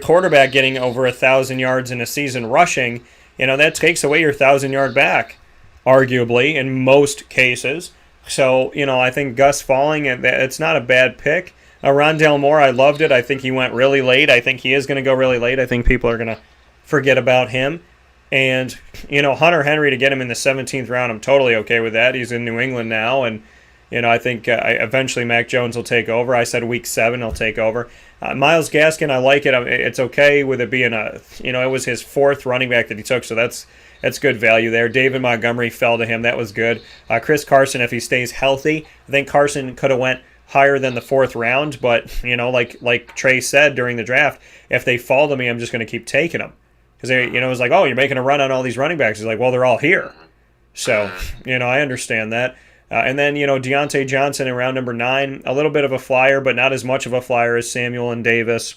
quarterback getting over 1,000 yards in a season rushing, that takes away your 1,000-yard back, arguably, in most cases. So, I think Gus falling, it's not a bad pick. Rondale Moore, I loved it. I think he went really late. I think he is going to go really late. I think people are going to forget about him. And, Hunter Henry, to get him in the 17th round, I'm totally okay with that. He's in New England now, and, I think eventually Mac Jones will take over. I said week 7 he'll take over. Myles Gaskin, I like it. It's okay with it being it was his 4th running back that he took, so that's good value there. David Montgomery fell to him. That was good. Chris Carson, if he stays healthy, I think Carson could have went higher than the 4th round, but like Trey said during the draft, if they fall to me, I'm just going to keep taking them because it was like, oh, you're making a run on all these running backs. He's like, well, they're all here, so I understand that. And then Deontay Johnson in round number 9, a little bit of a flyer, but not as much of a flyer as Samuel and Davis.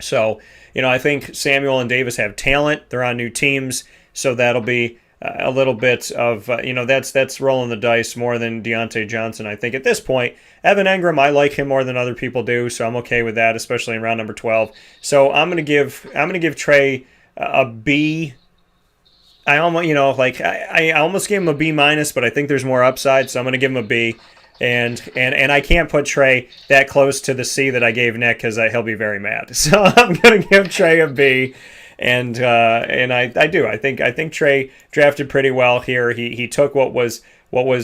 So I think Samuel and Davis have talent. They're on new teams, so that'll be a little bit of, that's rolling the dice more than Deontay Johnson, I think, at this point. Evan Engram, I like him more than other people do, so I'm okay with that, especially in round number 12. So I'm gonna give Trey a B. I almost gave him a B-, but I think there's more upside, so I'm gonna give him a B. And I can't put Trey that close to the C that I gave Nick because he'll be very mad. So I'm gonna give Trey a B. And I do. I think Trey drafted pretty well here. He took what was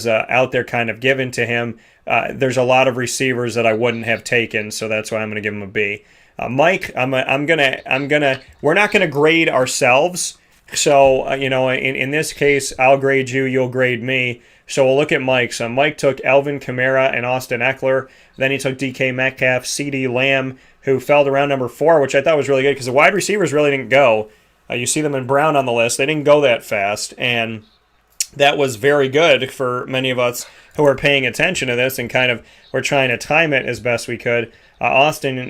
out there kind of given to him. There's a lot of receivers that I wouldn't have taken, so that's why I'm going to give him a B. Mike, we're not gonna grade ourselves. So in this case, I'll grade you, you'll grade me. So we'll look at Mike. So Mike took Alvin Kamara and Austin Eckler. Then he took DK Metcalf, CeeDee Lamb, who fell to round number 4, which I thought was really good because the wide receivers really didn't go. You see them in brown on the list. They didn't go that fast, and that was very good for many of us who are paying attention to this and kind of were trying to time it as best we could. Amari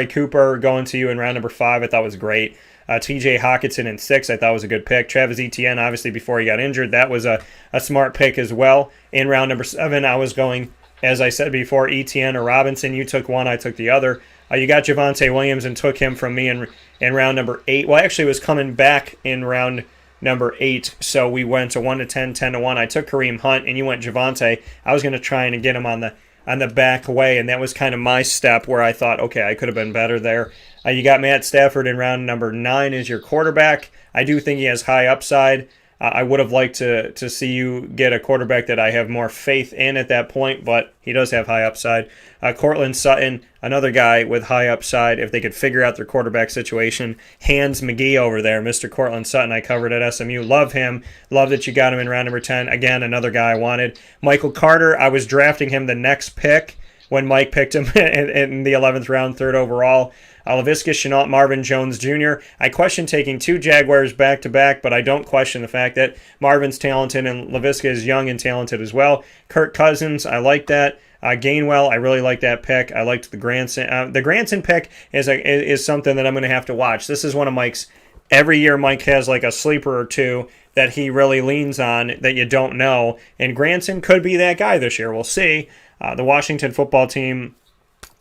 Cooper going to you in round number 5, I thought was great. TJ Hawkinson in 6, I thought was a good pick. Travis Etienne, obviously, before he got injured, that was a smart pick as well. In round number 7, I was going, as I said before, Etienne or Robinson. You took one, I took the other. You got Javonte Williams and took him from me in round number 8. Well, actually, it was coming back in round number 8, so we went to 1 to 10, 10 to 1. I took Kareem Hunt, and you went Javonte. I was going to try and get him on on the back way, and that was kind of my step where I thought, okay, I could have been better there. You got Matt Stafford in round number 9 as your quarterback. I do think he has high upside. I would have liked to see you get a quarterback that I have more faith in at that point, but he does have high upside. Cortland Sutton, another guy with high upside, if they could figure out their quarterback situation. Hans McGee over there, Mr. Cortland Sutton, I covered at SMU. Love him. Love that you got him in round number 10. Again, another guy I wanted. Michael Carter, I was drafting him the next pick when Mike picked him in the 11th round, 3rd overall. Laviska Shenault, Marvin Jones Jr. I question taking 2 Jaguars back-to-back, but I don't question the fact that Marvin's talented and Laviska is young and talented as well. Kirk Cousins, I like that. Gainwell, I really like that pick. I liked the Granson. The Granson pick is something that I'm going to have to watch. This is one of Mike's. Every year Mike has like a sleeper or two that he really leans on that you don't know, and Granson could be that guy this year. We'll see. The Washington football team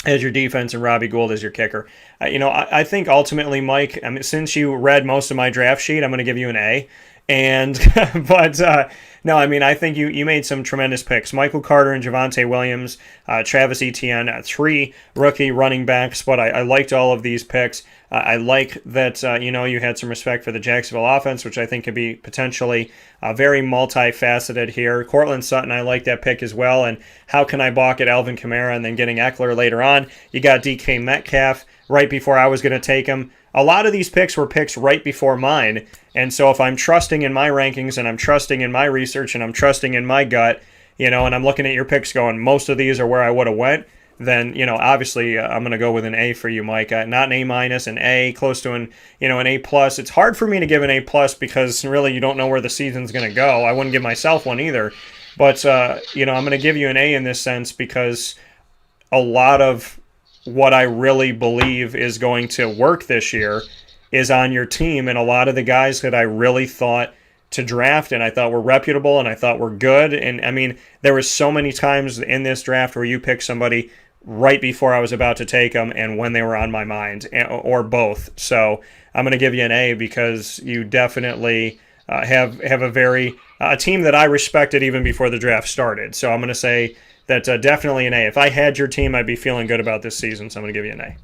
as your defense and Robbie Gould as your kicker. I think ultimately, Mike, since you read most of my draft sheet, I'm going to give you an A. And no, I think you made some tremendous picks. Michael Carter and Javonte Williams, Travis Etienne, 3 rookie running backs, but I liked all of these picks. I like that you had some respect for the Jacksonville offense, which I think could be potentially very multifaceted here. Cortland Sutton, I like that pick as well. And how can I balk at Alvin Kamara and then getting Eckler later on? You got DK Metcalf right before I was going to take him. A lot of these picks were picks right before mine. And so if I'm trusting in my rankings and I'm trusting in my research and I'm trusting in my gut, and I'm looking at your picks going, most of these are where I would have went, then, obviously I'm going to go with an A for you, Mike. Not an A minus, an A, close to an A plus. It's hard for me to give an A plus because really you don't know where the season's going to go. I wouldn't give myself one either. But, I'm going to give you an A in this sense because a lot of what I really believe is going to work this year is on your team, and a lot of the guys that I really thought to draft and I thought were reputable and I thought were good. And there were so many times in this draft where you picked somebody right before I was about to take them and when they were on my mind, or both. So I'm going to give you an A because you definitely have a team that I respected even before the draft started. So I'm going to say that definitely an A. If I had your team, I'd be feeling good about this season. So I'm going to give you an A.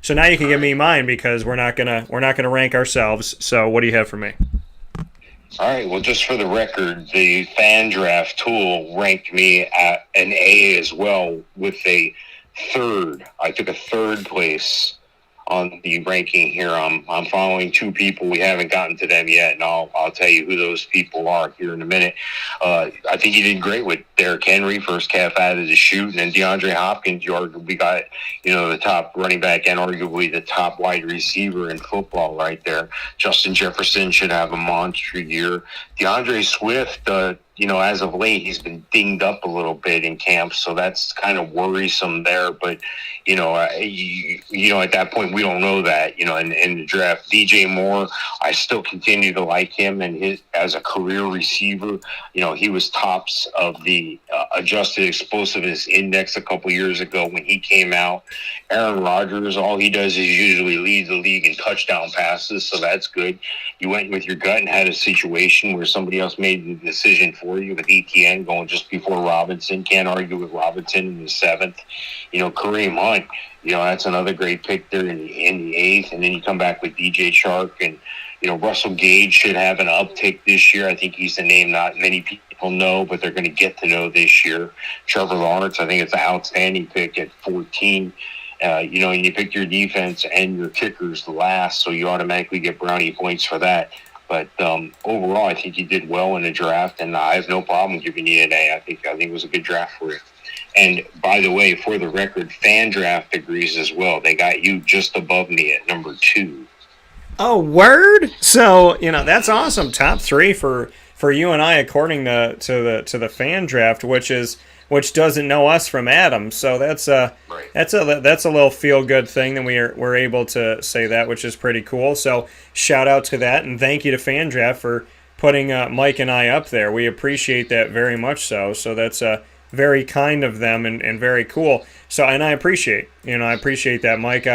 So now you can give me mine because we're not gonna rank ourselves. So what do you have for me? All right. Well, just for the record, the fan draft tool ranked me at an A as well with a 3rd. I took a 3rd place on the ranking here. I'm following 2 people. We haven't gotten to them yet, and I'll tell you who those people are here in a minute. I think you did great with Derrick Henry, first calf out of the chute, and then DeAndre Hopkins. You arguably got the top running back and arguably the top wide receiver in football right there. Justin Jefferson should have a monster year. DeAndre Swift, as of late, he's been dinged up a little bit in camp, so that's kind of worrisome there. But, at that point, we don't know that, in the draft. DJ Moore, I still continue to like him and as a career receiver. He was tops of the adjusted explosiveness index a couple years ago when he came out. Aaron Rodgers, all he does is usually lead the league in touchdown passes, so that's good. You went with your gut and had a situation where somebody else made the decision for you with ETN going just before Robinson. Can't argue with Robinson in the 7th. Kareem Hunt, that's another great pick there in the 8th. And then you come back with DJ Chark and, Russell Gage should have an uptick this year. I think he's the name not many people know, but they're going to get to know this year. Trevor Lawrence, I think it's an outstanding pick at 14. And you picked your defense and your kickers last, so you automatically get brownie points for that. But overall, I think you did well in the draft, and I have no problem giving you an A. I think it was a good draft for you. And by the way, for the record, Fan Draft agrees as well. They got you just above me at number 2. Oh, word! So that's awesome. Top 3 for you and I, according to the Fan Draft, which doesn't know us from Adam. So that's a little feel good thing that we're able to say that, which is pretty cool. So shout out to that, and thank you to Fan Draft for putting Mike and I up there. We appreciate that very much. So that's very kind of them and very cool. So and I appreciate that, Mike.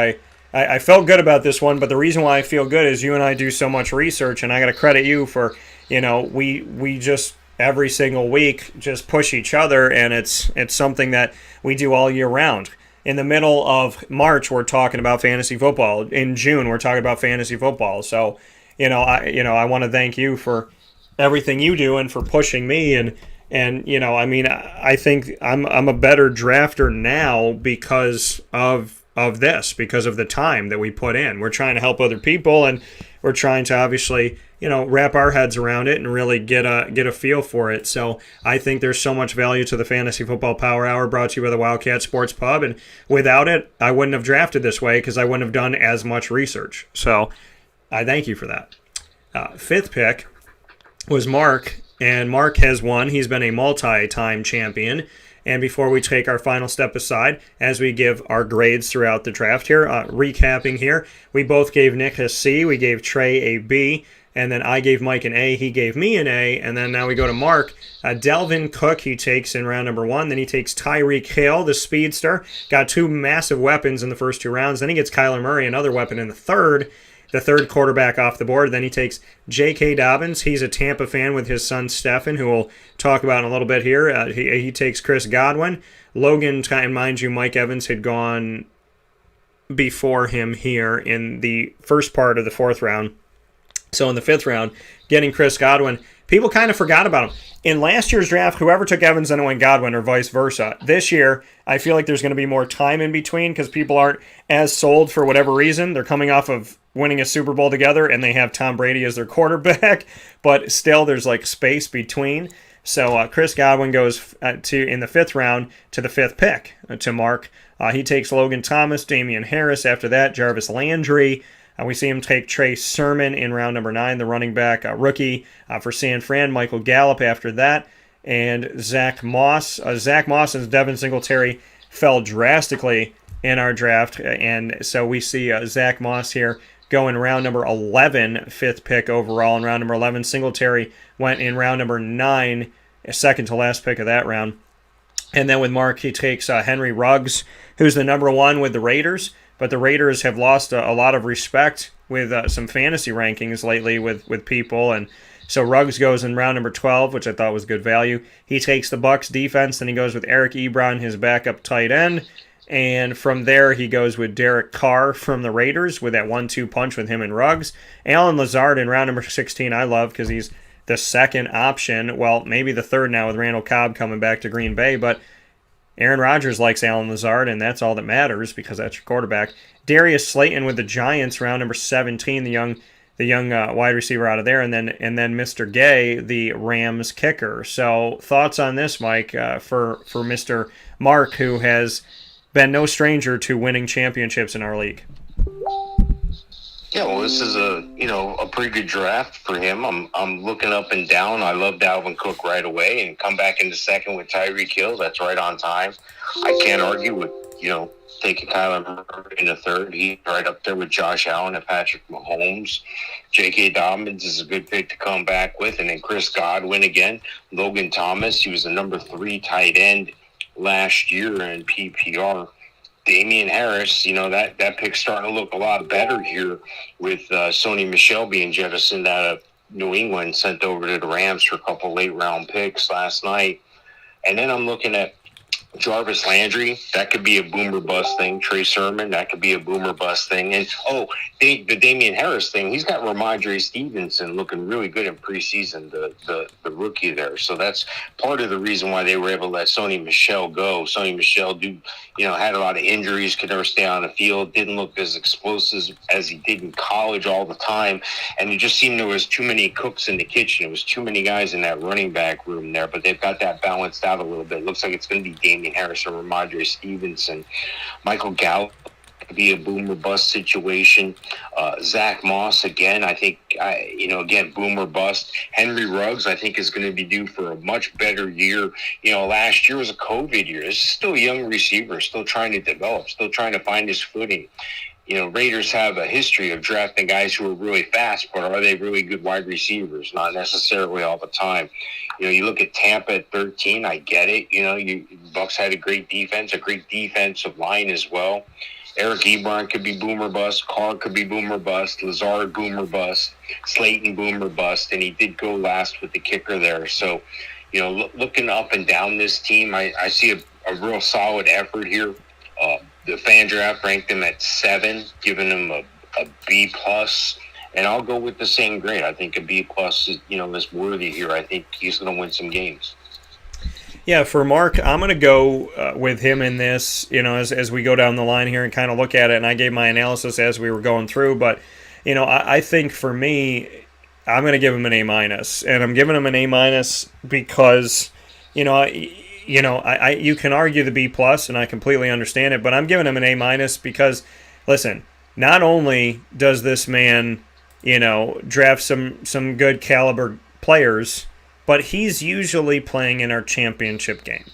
I felt good about this one, but the reason why I feel good is you and I do so much research, and I got to credit you for we just every single week, just push each other, and it's something that we do all year round. In the middle of March, we're talking about fantasy football. In June, we're talking about fantasy football. So, I want to thank you for everything you do and for pushing me. And I think I'm a better drafter now because of this, because of the time that we put in. We're trying to help other people, and we're trying to obviously wrap our heads around it and really get a feel for it. So I think there's so much value to the Fantasy Football Power Hour, brought to you by the Wildcat Sports Pub, and without it, I wouldn't have drafted this way because I wouldn't have done as much research. So I thank you for that. Fifth pick was Mark, and Mark has won. He's been a multi-time champion. And before we take our final step aside, as we give our grades throughout the draft here, recapping here, we both gave Nick a C, we gave Trey a B, and then I gave Mike an A, he gave me an A, and then now we go to Mark. Delvin Cook he takes in round number 1, then he takes Tyreek Hill, the speedster, got 2 massive weapons in the first 2 rounds, then he gets Kyler Murray, another weapon in the third quarterback off the board. Then he takes J.K. Dobbins. He's a Tampa fan with his son Stefan, who we'll talk about in a little bit here. He takes Chris Godwin. Logan, and mind you, Mike Evans had gone before him here in the first part of the 4th round. So in the 5th round, getting Chris Godwin, people kind of forgot about him. In last year's draft, whoever took Evans then went Godwin, or vice versa. This year, I feel like there's going to be more time in between because people aren't as sold for whatever reason. They're coming off of winning a Super Bowl together, and they have Tom Brady as their quarterback, but still there's like space between. So Chris Godwin goes in the 5th round to the 5th pick to Mark. He takes Logan Thomas, Damian Harris. After that, Jarvis Landry. We see him take Trey Sermon in round number 9, the running back rookie for San Fran. Michael Gallup after that, and Zach Moss. Zach Moss and Devin Singletary fell drastically in our draft, and so we see Zach Moss here go in round number 11, 5th pick overall. In round number 11, Singletary went in round number 9, second to last pick of that round. And then with Mark, he takes Henry Ruggs, who's the number 1 with the Raiders. But the Raiders have lost a lot of respect with some fantasy rankings lately with people. And so Ruggs goes in round number 12, which I thought was good value. He takes the Bucs defense, then he goes with Eric Ebron, his backup tight end. And from there, he goes with Derek Carr from the Raiders with that 1-2 punch with him and Ruggs. Allen Lazard in round number 16 I love because he's the second option. Well, maybe the third now with Randall Cobb coming back to Green Bay, but Aaron Rodgers likes Allen Lazard, and that's all that matters because that's your quarterback. Darius Slayton with the Giants, round number 17, the young wide receiver out of there, and then Mr. Gay, the Rams kicker. So thoughts on this, Mike, for Mr. Mark, who has been no stranger to winning championships in our league. Yeah, well, this is a pretty good draft for him. I'm looking up and down. I love Dalvin Cook right away, and come back into second with Tyreek Hill. That's right on time. I can't argue with taking Kyler Murray in the third. He's right up there with Josh Allen and Patrick Mahomes. J.K. Dobbins is a good pick to come back with, and then Chris Godwin again. Logan Thomas, he was the number 3 tight end last year in PPR. Damian Harris, that pick's starting to look a lot better here with Sony Michel being jettisoned out of New England, sent over to the Rams for a couple late-round picks last night. And then I'm looking at Jarvis Landry. That could be a boomer bust thing. Trey Sermon, that could be a boomer bust thing. And, the Damian Harris thing, he's got Ramondre Stevenson looking really good in preseason, the rookie there. So that's part of the reason why they were able to let Sony Michel go. Sony Michel had a lot of injuries, could never stay on the field, didn't look as explosive as he did in college all the time. And it just seemed there was too many cooks in the kitchen. It was too many guys in that running back room there, but they've got that balanced out a little bit. It looks like it's going to be Damian Harris or Ramondre Stevenson. Michael Gallup could be a boomer bust situation. Zach Moss, again, I think, again, boomer bust. Henry Ruggs, I think, is going to be due for a much better year. Last year was a COVID year. This is still a young receiver, still trying to develop, still trying to find his footing. Raiders have a history of drafting guys who are really fast, but are they really good wide receivers? Not necessarily all the time. You look at Tampa at 13, I get it. Bucs had a great defense, a great defensive line as well. Eric Ebron could be boomer bust. Carr could be boomer bust. Lazard boomer bust. Slayton boomer bust. And he did go last with the kicker there. So, looking up and down this team, I see a real solid effort here. The fan draft ranked him at 7, giving him a B plus. And I'll go with the same grade. I think a B plus is worthy here. I think he's going to win some games. Yeah, for Mark, I'm going to go with him in this, as we go down the line here and kind of look at it. And I gave my analysis as we were going through. But, I think for me, I'm going to give him an A minus. And I'm giving him an A minus because, you can argue the B plus, and I completely understand it. But I'm giving him an A minus because, listen, not only does this man, draft some good caliber players, but he's usually playing in our championship game.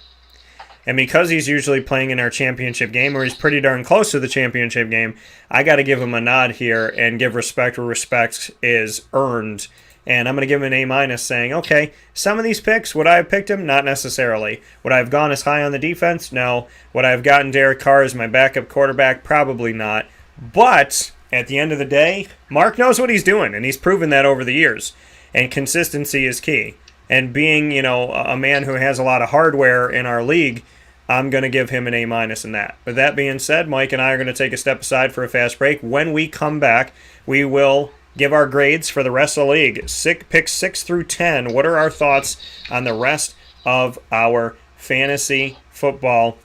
And because he's usually playing in our championship game, or he's pretty darn close to the championship game, I got to give him a nod here and give respect where respect is earned. And I'm going to give him an A minus, saying, okay, some of these picks, would I have picked him? Not necessarily. Would I have gone as high on the defense? No. Would I have gotten Derek Carr as my backup quarterback? Probably not. But at the end of the day, Mark knows what he's doing, and he's proven that over the years. And consistency is key. And being, a man who has a lot of hardware in our league, I'm going to give him an A minus in that. With that being said, Mike and I are going to take a step aside for a fast break. When we come back, we will give our grades for the rest of the league. Picks 6 through 10. What are our thoughts on the rest of our fantasy football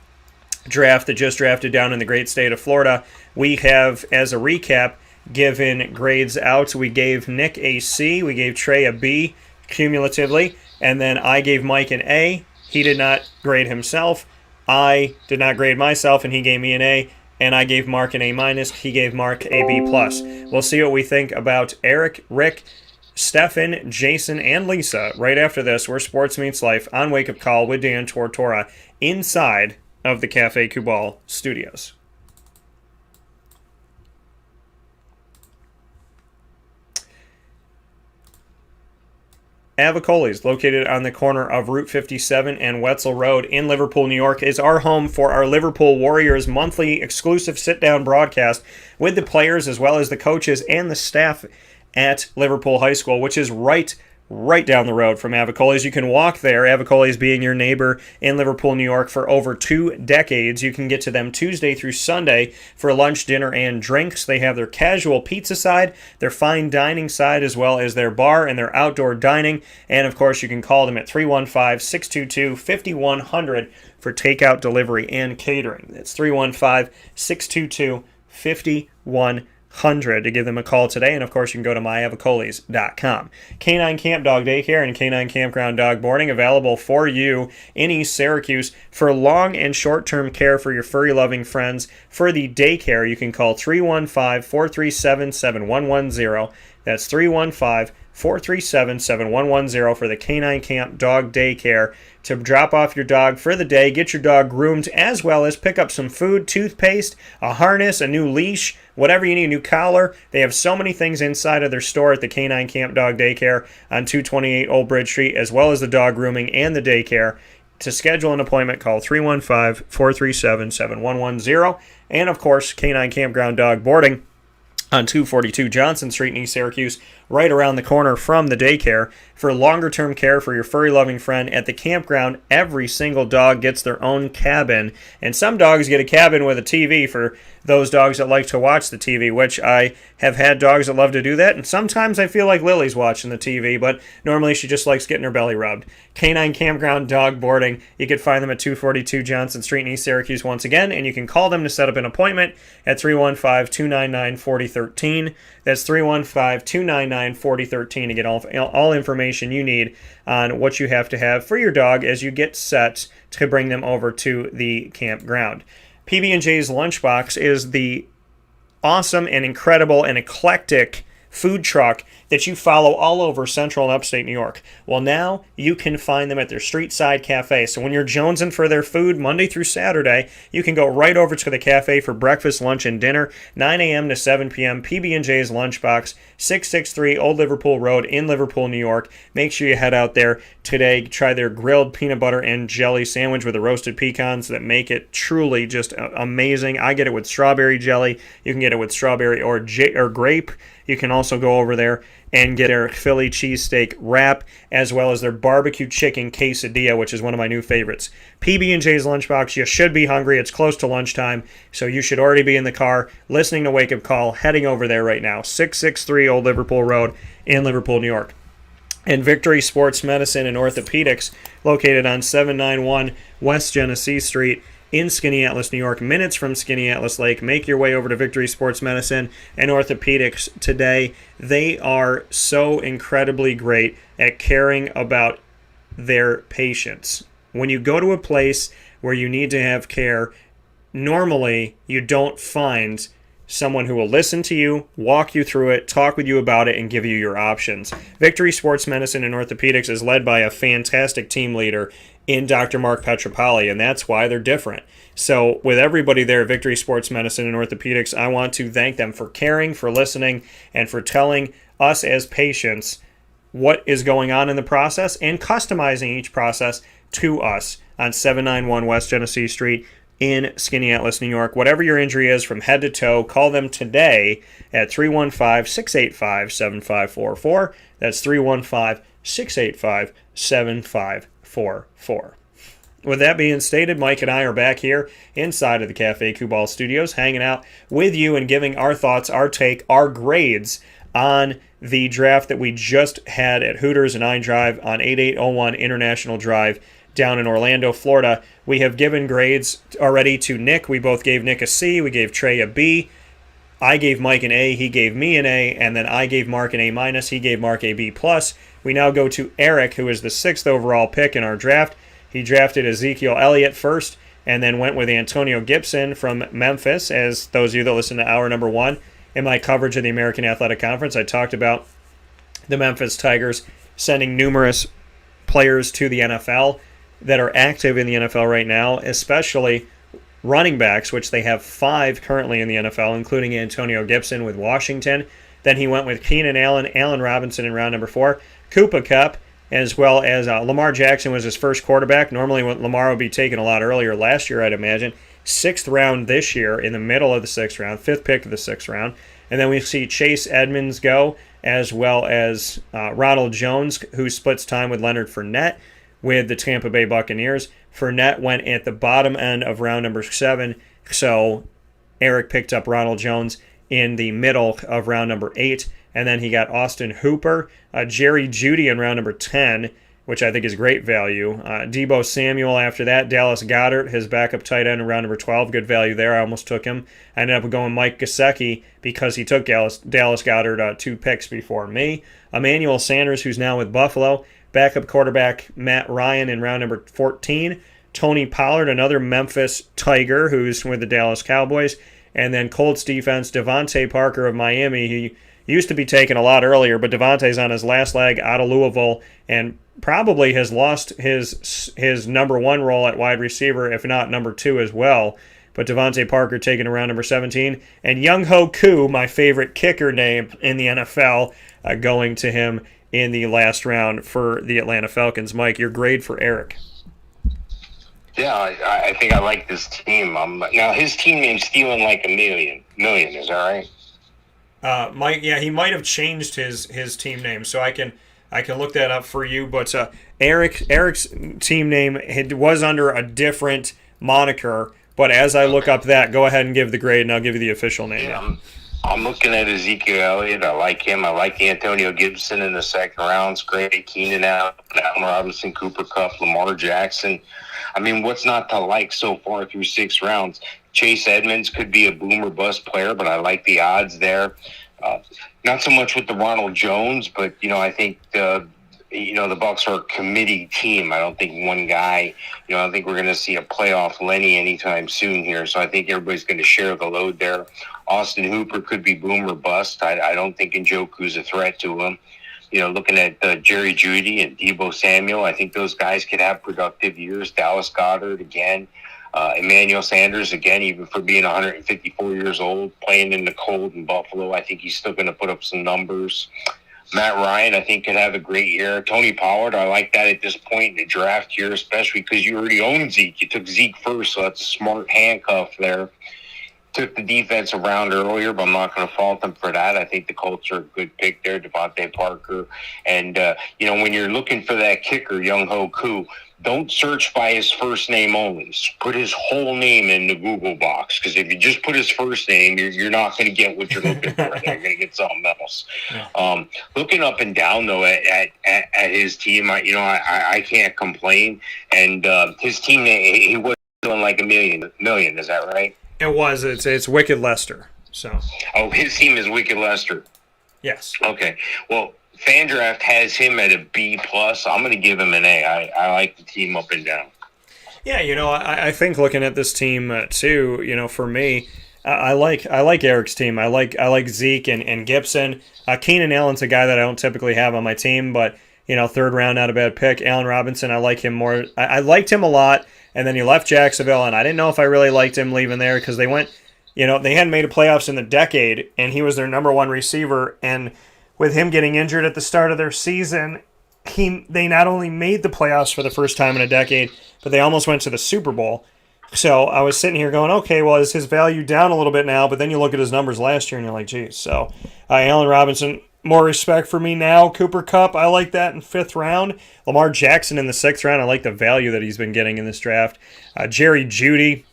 draft that just drafted down in the great state of Florida? We have, as a recap, given grades out. We gave Nick a C. We gave Trey a B cumulatively. And then I gave Mike an A. He did not grade himself. I did not grade myself, and he gave me an A. And I gave Mark an A minus. He gave Mark a B plus. We'll see what we think about Eric, Rick, Stefan, Jason, and Lisa right after this. We're Sports Meets Life on Wake Up Call with Dan Tortora inside of the Cafe Kubal studios. Avicoli's, located on the corner of Route 57 and Wetzel Road in Liverpool, New York, is our home for our Liverpool Warriors monthly exclusive sit-down broadcast with the players as well as the coaches and the staff at Liverpool High School, which is right down the road from Avicoli's. You can walk there, Avicoli's being your neighbor in Liverpool, New York for over 2 decades. You can get to them Tuesday through Sunday for lunch, dinner, and drinks. They have their casual pizza side, their fine dining side, as well as their bar and their outdoor dining. And, of course, you can call them at 315-622-5100 for takeout, delivery, and catering. That's 315-622-5100 to give them a call today. And of course, you can go to myavicolis.com. Canine Camp Dog Daycare and Canine Campground Dog Boarding available for you in East Syracuse for long and short-term care for your furry loving friends. For the daycare, you can call 315-437-7110. That's 315-437-7110 for the Canine Camp Dog Daycare to drop off your dog for the day, get your dog groomed, as well as pick up some food, toothpaste, a harness, a new leash, whatever you need, a new collar. They have so many things inside of their store at the Canine Camp Dog Daycare on 228 Old Bridge Street, as well as the dog grooming and the daycare. To schedule an appointment, call 315-437-7110. And, of course, Canine Campground Dog Boarding on 242 Johnson Street in East Syracuse, right around the corner from the daycare. For longer-term care for your furry-loving friend at the campground, every single dog gets their own cabin. And some dogs get a cabin with a TV for those dogs that like to watch the TV, which I have had dogs that love to do that. And sometimes I feel like Lily's watching the TV, but normally she just likes getting her belly rubbed. Canine Campground Dog Boarding. You can find them at 242 Johnson Street in East Syracuse once again, and you can call them to set up an appointment at 315-299-4013. That's 315-299-4013 to get all information you need on what you have to have for your dog as you get set to bring them over to the campground. PB&J's Lunchbox is the awesome and incredible and eclectic food truck that you follow all over Central and Upstate New York. Well, now you can find them at their Street Side Cafe. So when you're jonesing for their food Monday through Saturday, you can go right over to the cafe for breakfast, lunch, and dinner, 9 a.m. to 7 p.m. PB&J's Lunchbox, 663 Old Liverpool Road in Liverpool, New York. Make sure you head out there today. Try their grilled peanut butter and jelly sandwich with the roasted pecans that make it truly just amazing. I get it with strawberry jelly. You can get it with strawberry or grape. You can also go over there and get their Philly cheesesteak wrap, as well as their barbecue chicken quesadilla, which is one of my new favorites. PB&J's Lunchbox, you should be hungry. It's close to lunchtime, so you should already be in the car listening to Wake Up Call, heading over there right now. 663 Old Liverpool Road in Liverpool, New York. And Victory Sports Medicine and Orthopedics, located on 791 West Genesee Street in Skaneateles, New York, minutes from Skaneateles Lake. Make your way over to Victory Sports Medicine and Orthopedics today. They are so incredibly great at caring about their patients. When you go to a place where you need to have care, normally you don't find someone who will listen to you, walk you through it, talk with you about it, and give you your options. Victory Sports Medicine and Orthopedics is led by a fantastic team leader in Dr. Mark Petropoli, and that's why they're different. So with everybody there at Victory Sports Medicine and Orthopedics, I want to thank them for caring, for listening, and for telling us as patients what is going on in the process and customizing each process to us on 791 West Genesee Street in Skaneateles, New York. Whatever your injury is from head to toe, call them today at 315-685-7544. That's 315-685-7544. With that being stated, Mike and I are back here inside of the Cafe Kubal Studios, hanging out with you and giving our thoughts, our take, our grades on the draft that we just had at Hooters and I Drive on 8801 International Drive down in Orlando, Florida. We have given grades already to Nick. We both gave Nick a C. We gave Trey a B. I gave Mike an A. He gave me an A. And then I gave Mark an A-. He gave Mark a B+. We now go to Eric, who is the 6th overall pick in our draft. He drafted Ezekiel Elliott first and then went with Antonio Gibson from Memphis. As those of you that listen to hour number 1 in my coverage of the American Athletic Conference, I talked about the Memphis Tigers sending numerous players to the NFL that are active in the NFL right now, especially running backs, which they have 5 currently in the NFL, including Antonio Gibson with Washington. Then he went with Keenan Allen, Allen Robinson in round number 4, Cooper Kupp, as well as Lamar Jackson was his first quarterback. Normally Lamar would be taken a lot earlier last year, I'd imagine. 6th round this year, in the middle of the 6th round, 5th pick of the 6th round. And then we see Chase Edmonds go, as well as Ronald Jones, who splits time with Leonard Fournette with the Tampa Bay Buccaneers. Fournette went at the bottom end of round number 7, so Eric picked up Ronald Jones in the middle of round number 8. And then he got Austin Hooper, Jerry Jeudy in round number 10, which I think is great value. Deebo Samuel after that. Dallas Goedert, his backup tight end in round number 12. Good value there. I almost took him. I ended up going Mike Gesicki because he took Dallas Goedert 2 picks before me. Emmanuel Sanders, who's now with Buffalo. Backup quarterback Matt Ryan in round number 14. Tony Pollard, another Memphis Tiger, who's with the Dallas Cowboys. And then Colts defense, Devontae Parker of Miami. He used to be taken a lot earlier, but Devontae's on his last leg out of Louisville and probably has lost his number 1 role at wide receiver, if not number 2 as well. But Devontae Parker taken around number 17. And Young Ho Koo, my favorite kicker name in the NFL, going to him in the last round for the Atlanta Falcons. Mike, your grade for Eric. Yeah, I think I like this team. Now, his team name's Stealing Like a Million, is that right? Mike, yeah, he might have changed his team name, so I can look that up for you. But Eric's team name was under a different moniker. But as I look up that, go ahead and give the grade, and I'll give you the official name. Yeah, I'm looking at Ezekiel Elliott. I like him. I like Antonio Gibson in the 2nd round. It's great. Keenan Allen, Robinson, Cooper Kupp, Lamar Jackson. I mean, what's not to like so far through 6 rounds? Chase Edmonds could be a boom or bust player, but I like the odds there. Not so much with the Ronald Jones, but, I think the Bucks are a committee team. I don't think one guy, I don't think we're going to see a playoff Lenny anytime soon here. So I think everybody's going to share the load there. Austin Hooper could be boom or bust. I don't think Njoku's a threat to him. Looking at Jerry Jeudy and Deebo Samuel, I think those guys could have productive years. Dallas Goedert again. Emmanuel Sanders, again, even for being 154 years old, playing in the cold in Buffalo, I think he's still going to put up some numbers. Matt Ryan, I think, could have a great year. Tony Pollard, I like that at this point in the draft year, especially because you already own Zeke. You took Zeke first, so that's a smart handcuff there. Took the defensive round earlier, but I'm not going to fault them for that. I think the Colts are a good pick there, Devontae Parker. And, when you're looking for that kicker, Young-Ho Koo, don't search by his first name only. Put his whole name in the Google box, because if you just put his first name, you're not going to get what you're looking for. You're going to get something else. Yeah. Looking up and down, though, at his team, I can't complain. And his team, he was doing like a million. Is that right? It was. It's Wicked Lester. So. Oh, his team is Wicked Lester. Yes. Okay. Well, FanDraft has him at a B+. I'm going to give him an A. I like the team up and down. Yeah, I think looking at this team too, for me, I like Eric's team. I like Zeke and Gibson. Keenan Allen's a guy that I don't typically have on my team, but third round, not a bad pick. Allen Robinson, I like him more. I liked him a lot, and then he left Jacksonville, and I didn't know if I really liked him leaving there because they went, they hadn't made a playoffs in the decade, and he was their number one receiver, and with him getting injured at the start of their season, they not only made the playoffs for the first time in a decade, but they almost went to the Super Bowl. So I was sitting here going, okay, well, is his value down a little bit now? But then you look at his numbers last year, and you're like, geez. So Allen Robinson, more respect for me now. Cooper Kupp, I like that in 5th round. Lamar Jackson in the 6th round. I like the value that he's been getting in this draft. Jerry Jeudy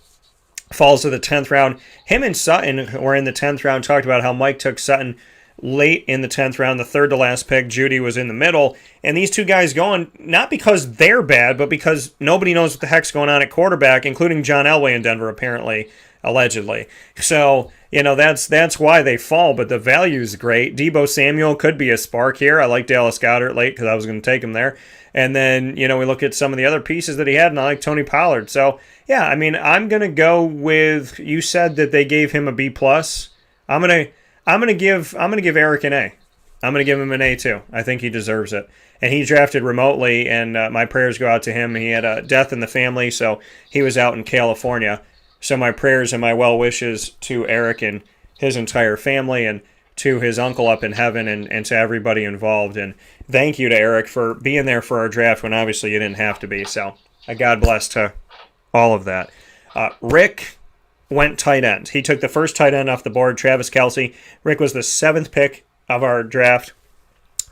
falls to the 10th round. Him and Sutton were in the 10th round. Talked about how Mike took Sutton late in the 10th round, the third to last pick. Jeudy was in the middle. And these two guys going, not because they're bad, but because nobody knows what the heck's going on at quarterback, including John Elway in Denver, apparently, allegedly. So, that's why they fall, but the value's great. Deebo Samuel could be a spark here. I like Dallas Goedert late because I was going to take him there. And then, we look at some of the other pieces that he had, and I like Tony Pollard. So, yeah, I'm going to go with, you said that they gave him a B+. I'm going to give Eric an A. I'm going to give him an A too. I think he deserves it. And he drafted remotely, and my prayers go out to him. He had a death in the family, so he was out in California. So my prayers and my well wishes to Eric and his entire family, and to his uncle up in heaven, and to everybody involved. And thank you to Eric for being there for our draft when obviously you didn't have to be. So God bless to all of that. Rick went tight end. He took the first tight end off the board, Travis Kelce. Rick was the 7th pick of our draft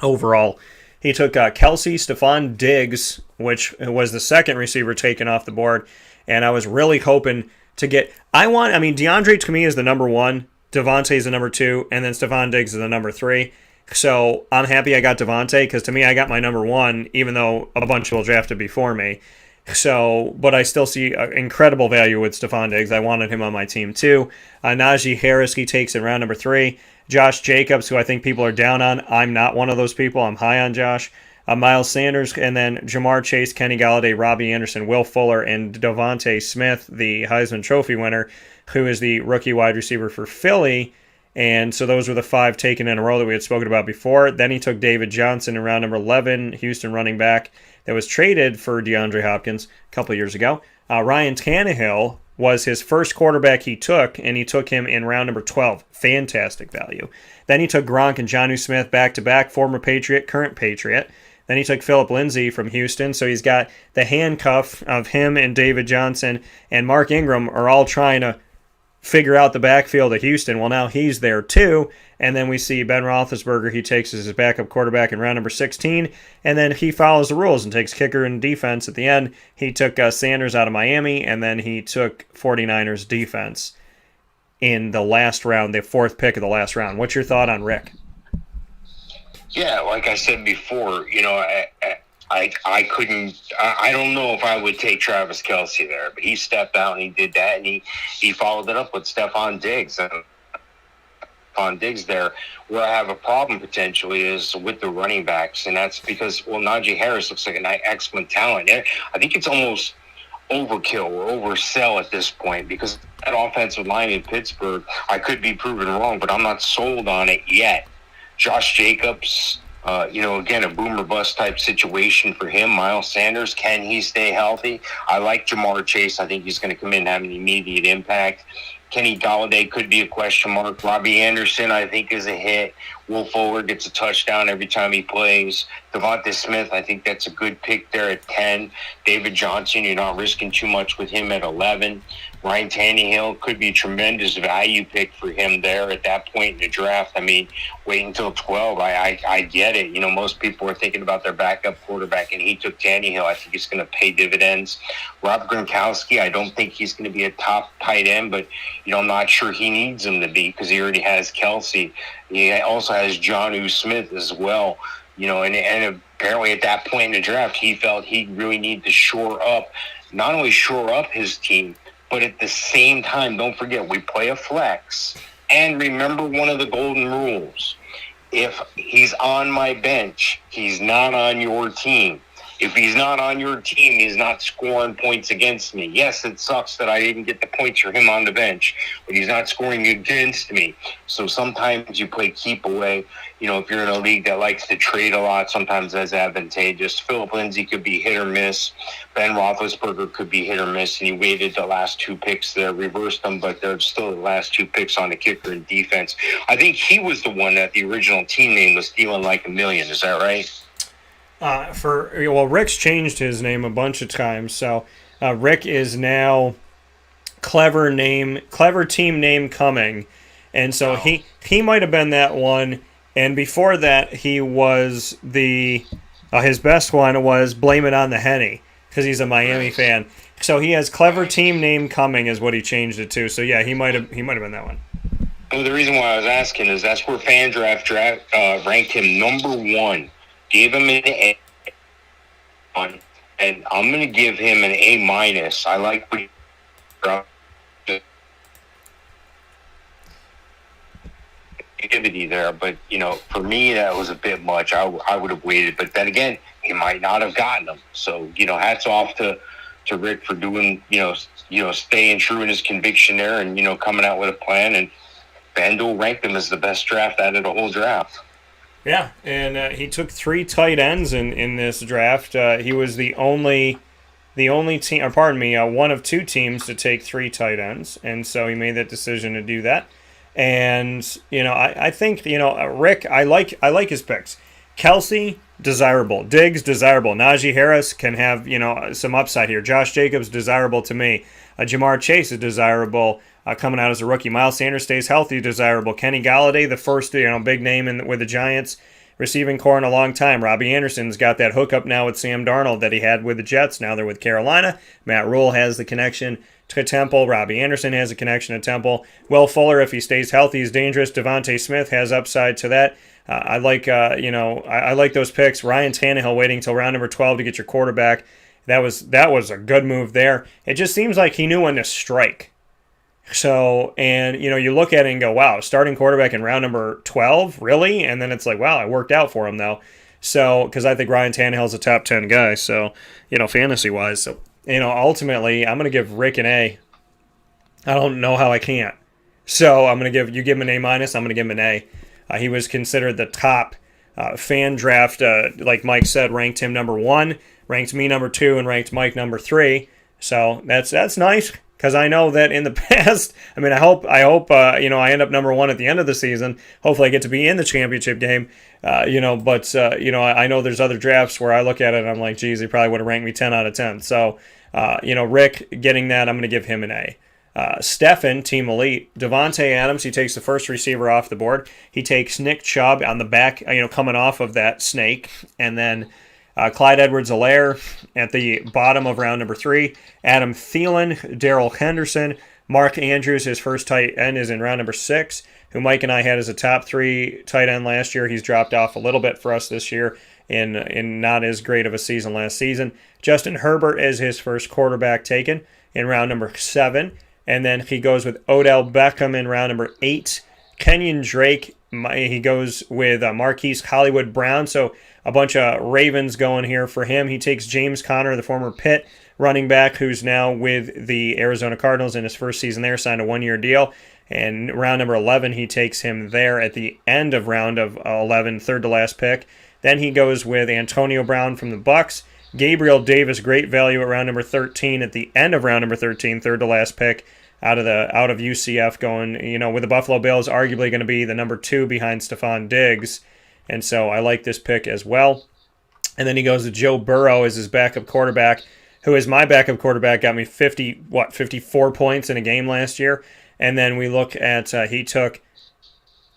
overall. He took Kelce, Stephon Diggs, which was the 2nd receiver taken off the board, and I was really hoping to get... DeAndre to me is the number 1, Devontae is the number 2, and then Stephon Diggs is the number 3. So I'm happy I got Devontae, because to me I got my number 1, even though a bunch will drafted before me. So, but I still see incredible value with Stephon Diggs. I wanted him on my team too. Najee Harris, he takes in round number 3. Josh Jacobs, who I think people are down on. I'm not one of those people. I'm high on Josh. Miles Sanders, and then Jamar Chase, Kenny Galladay, Robbie Anderson, Will Fuller, and Devontae Smith, the Heisman Trophy winner, who is the rookie wide receiver for Philly. And so those were the 5 taken in a row that we had spoken about before. Then he took David Johnson in round number 11, Houston running back that was traded for DeAndre Hopkins a couple of years ago. Ryan Tannehill was his first quarterback he took, and he took him in round number 12. Fantastic value. Then he took Gronk and Jonnu Smith back-to-back, former Patriot, current Patriot. Then he took Philip Lindsay from Houston, so he's got the handcuff of him and David Johnson, and Mark Ingram are all trying to figure out the backfield of Houston. Well, now he's there too. And then we see Ben Roethlisberger, he takes as his backup quarterback in round number 16, and then he follows the rules and takes kicker and defense at the end. He took Sanders out of Miami, and then he took 49ers defense in the last round, the 4th pick of the last round. What's your thought on Rick? Yeah, like I said before, I couldn't. I don't know if I would take Travis Kelce there, but he stepped out and he did that, and he followed it up with Stephon Diggs. And Stephon Diggs there. Where I have a problem potentially is with the running backs, and that's because, well, Najee Harris looks like an excellent talent. I think it's almost overkill or oversell at this point, because that offensive line in Pittsburgh, I could be proven wrong, but I'm not sold on it yet. Josh Jacobs, again, a boomer bust type situation for him. Miles Sanders, can he stay healthy? I like Jamar Chase. I think he's going to come in and have an immediate impact. Kenny Golladay could be a question mark. Robbie Anderson, I think, is a hit. Will Fuller gets a touchdown every time he plays. Devonta Smith, I think that's a good pick there at 10. David Johnson, you're not risking too much with him at 11. Ryan Tannehill could be a tremendous value pick for him there at that point in the draft. I mean, wait until 12. I get it. Most people are thinking about their backup quarterback, and he took Tannehill. I think it's going to pay dividends. Rob Gronkowski, I don't think he's going to be a top tight end, but, I'm not sure he needs him to be, because he already has Kelsey. He also has Jonnu Smith as well. And apparently at that point in the draft, he felt he really needed to not only shore up his team, but at the same time, don't forget, we play a flex. And remember one of the golden rules. If he's on my bench, he's not on your team. If he's not on your team, he's not scoring points against me. Yes, it sucks that I didn't get the points for him on the bench, but he's not scoring against me. So sometimes you play keep away. If you're in a league that likes to trade a lot, sometimes that's advantageous. Philip Lindsay could be hit or miss. Ben Roethlisberger could be hit or miss, and he waited the last 2 picks there, reversed them, but they're still the last 2 picks on the kicker and defense. I think he was the one that the original team name was Stealing Like a Million. Is that right? Rick's changed his name a bunch of times, so Rick is now clever team name coming, and so he might have been that one. And before that, he was his best one was Blame It on the Henny, because he's a Miami fan. So he has clever team name coming is what he changed it to. So yeah, he might have been that one. Well, the reason why I was asking is that's where FanDraft ranked him number 1. Gave him an A, and I'm going to give him an A-. I like what activity there, but for me that was a bit much. I would have waited, but then again, he might not have gotten him. So hats off to Rick for doing staying true in his conviction there, and coming out with a plan. And FanDuel ranked him as the best draft out of the whole draft. Yeah, and he took 3 tight ends in this draft. He was the only team, or pardon me, one of 2 teams to take 3 tight ends, and so he made that decision to do that. And I think Rick, I like his picks. Kelsey, desirable. Diggs, desirable. Najee Harris can have some upside here. Josh Jacobs, desirable to me. Jamar Chase is desirable. Coming out as a rookie. Miles Sanders stays healthy, desirable. Kenny Golladay, the first big name with the Giants receiving core in a long time. Robbie Anderson's got that hookup now with Sam Darnold that he had with the Jets. Now they're with Carolina. Matt Rule has the connection to Temple. Robbie Anderson has a connection to Temple. Will Fuller, if he stays healthy, is dangerous. Devonta Smith has upside to that. I like I like those picks. Ryan Tannehill waiting until round number 12 to get your quarterback. That was a good move there. It just seems like he knew when to strike. So, and, you look at it and go, wow, starting quarterback in round number 12? Really? And then it's like, wow, it worked out for him, though. So, because I think Ryan Tannehill's a top 10 guy, so, fantasy-wise. So, ultimately, I'm going to give Rick an A. I don't know how I can't. So, I'm going to give him an A-. I'm going to give him an A. He was considered the top fan draft, like Mike said, ranked him number 1, ranked me number 2, and ranked Mike number 3. So, that's nice. Because I know that in the past, I hope I end up number 1 at the end of the season. Hopefully I get to be in the championship game, I know there's other drafts where I look at it and I'm like, geez, he probably would have ranked me 10 out of 10. So, Rick getting that, I'm going to give him an A. Stefan, Team Elite. Devontae Adams, he takes the first receiver off the board. He takes Nick Chubb on the back, coming off of that snake. And then Clyde Edwards-Helaire at the bottom of round number 3. Adam Thielen, Darrell Henderson. Mark Andrews, his first tight end, is in round number 6, who Mike and I had as a top 3 tight end last year. He's dropped off a little bit for us this year in not as great of a season last season. Justin Herbert is his first quarterback taken in round number 7. And then he goes with Odell Beckham in round number 8. Kenyon Drake, he goes with Marquise Hollywood Brown. So a bunch of Ravens going here for him. He takes James Conner, the former Pitt running back, who's now with the Arizona Cardinals in his first season there, signed a 1-year deal. And round number 11, he takes him there at the end of round of 11, third to last pick. Then he goes with Antonio Brown from the Bucks. Gabriel Davis, great value at round number 13 at the end of round number 13, third to last pick out of UCF, going, with the Buffalo Bills arguably going to be the number 2 behind Stephon Diggs. And so I like this pick as well. And then he goes to Joe Burrow as his backup quarterback, who is my backup quarterback, got me 54 points in a game last year. And then we look at he took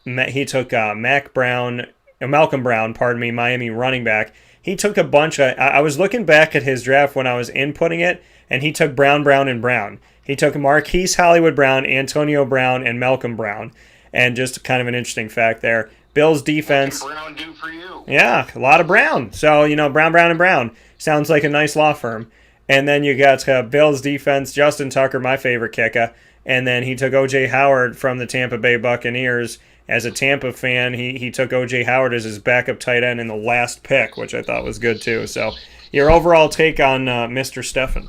Malcolm Brown, Miami running back. He took a bunch of. I was looking back at his draft when I was inputting it, and he took Brown, and Brown. He took Marquise Hollywood Brown, Antonio Brown, and Malcolm Brown. And just kind of an interesting fact there. Bills defense. What can Brown do for you? Yeah, a lot of Brown. So, Brown, and Brown. Sounds like a nice law firm. And then you got Bills defense, Justin Tucker, my favorite kicker. And then he took O.J. Howard from the Tampa Bay Buccaneers. As a Tampa fan, he took O.J. Howard as his backup tight end in the last pick, which I thought was good too. So your overall take on Mr. Steffen?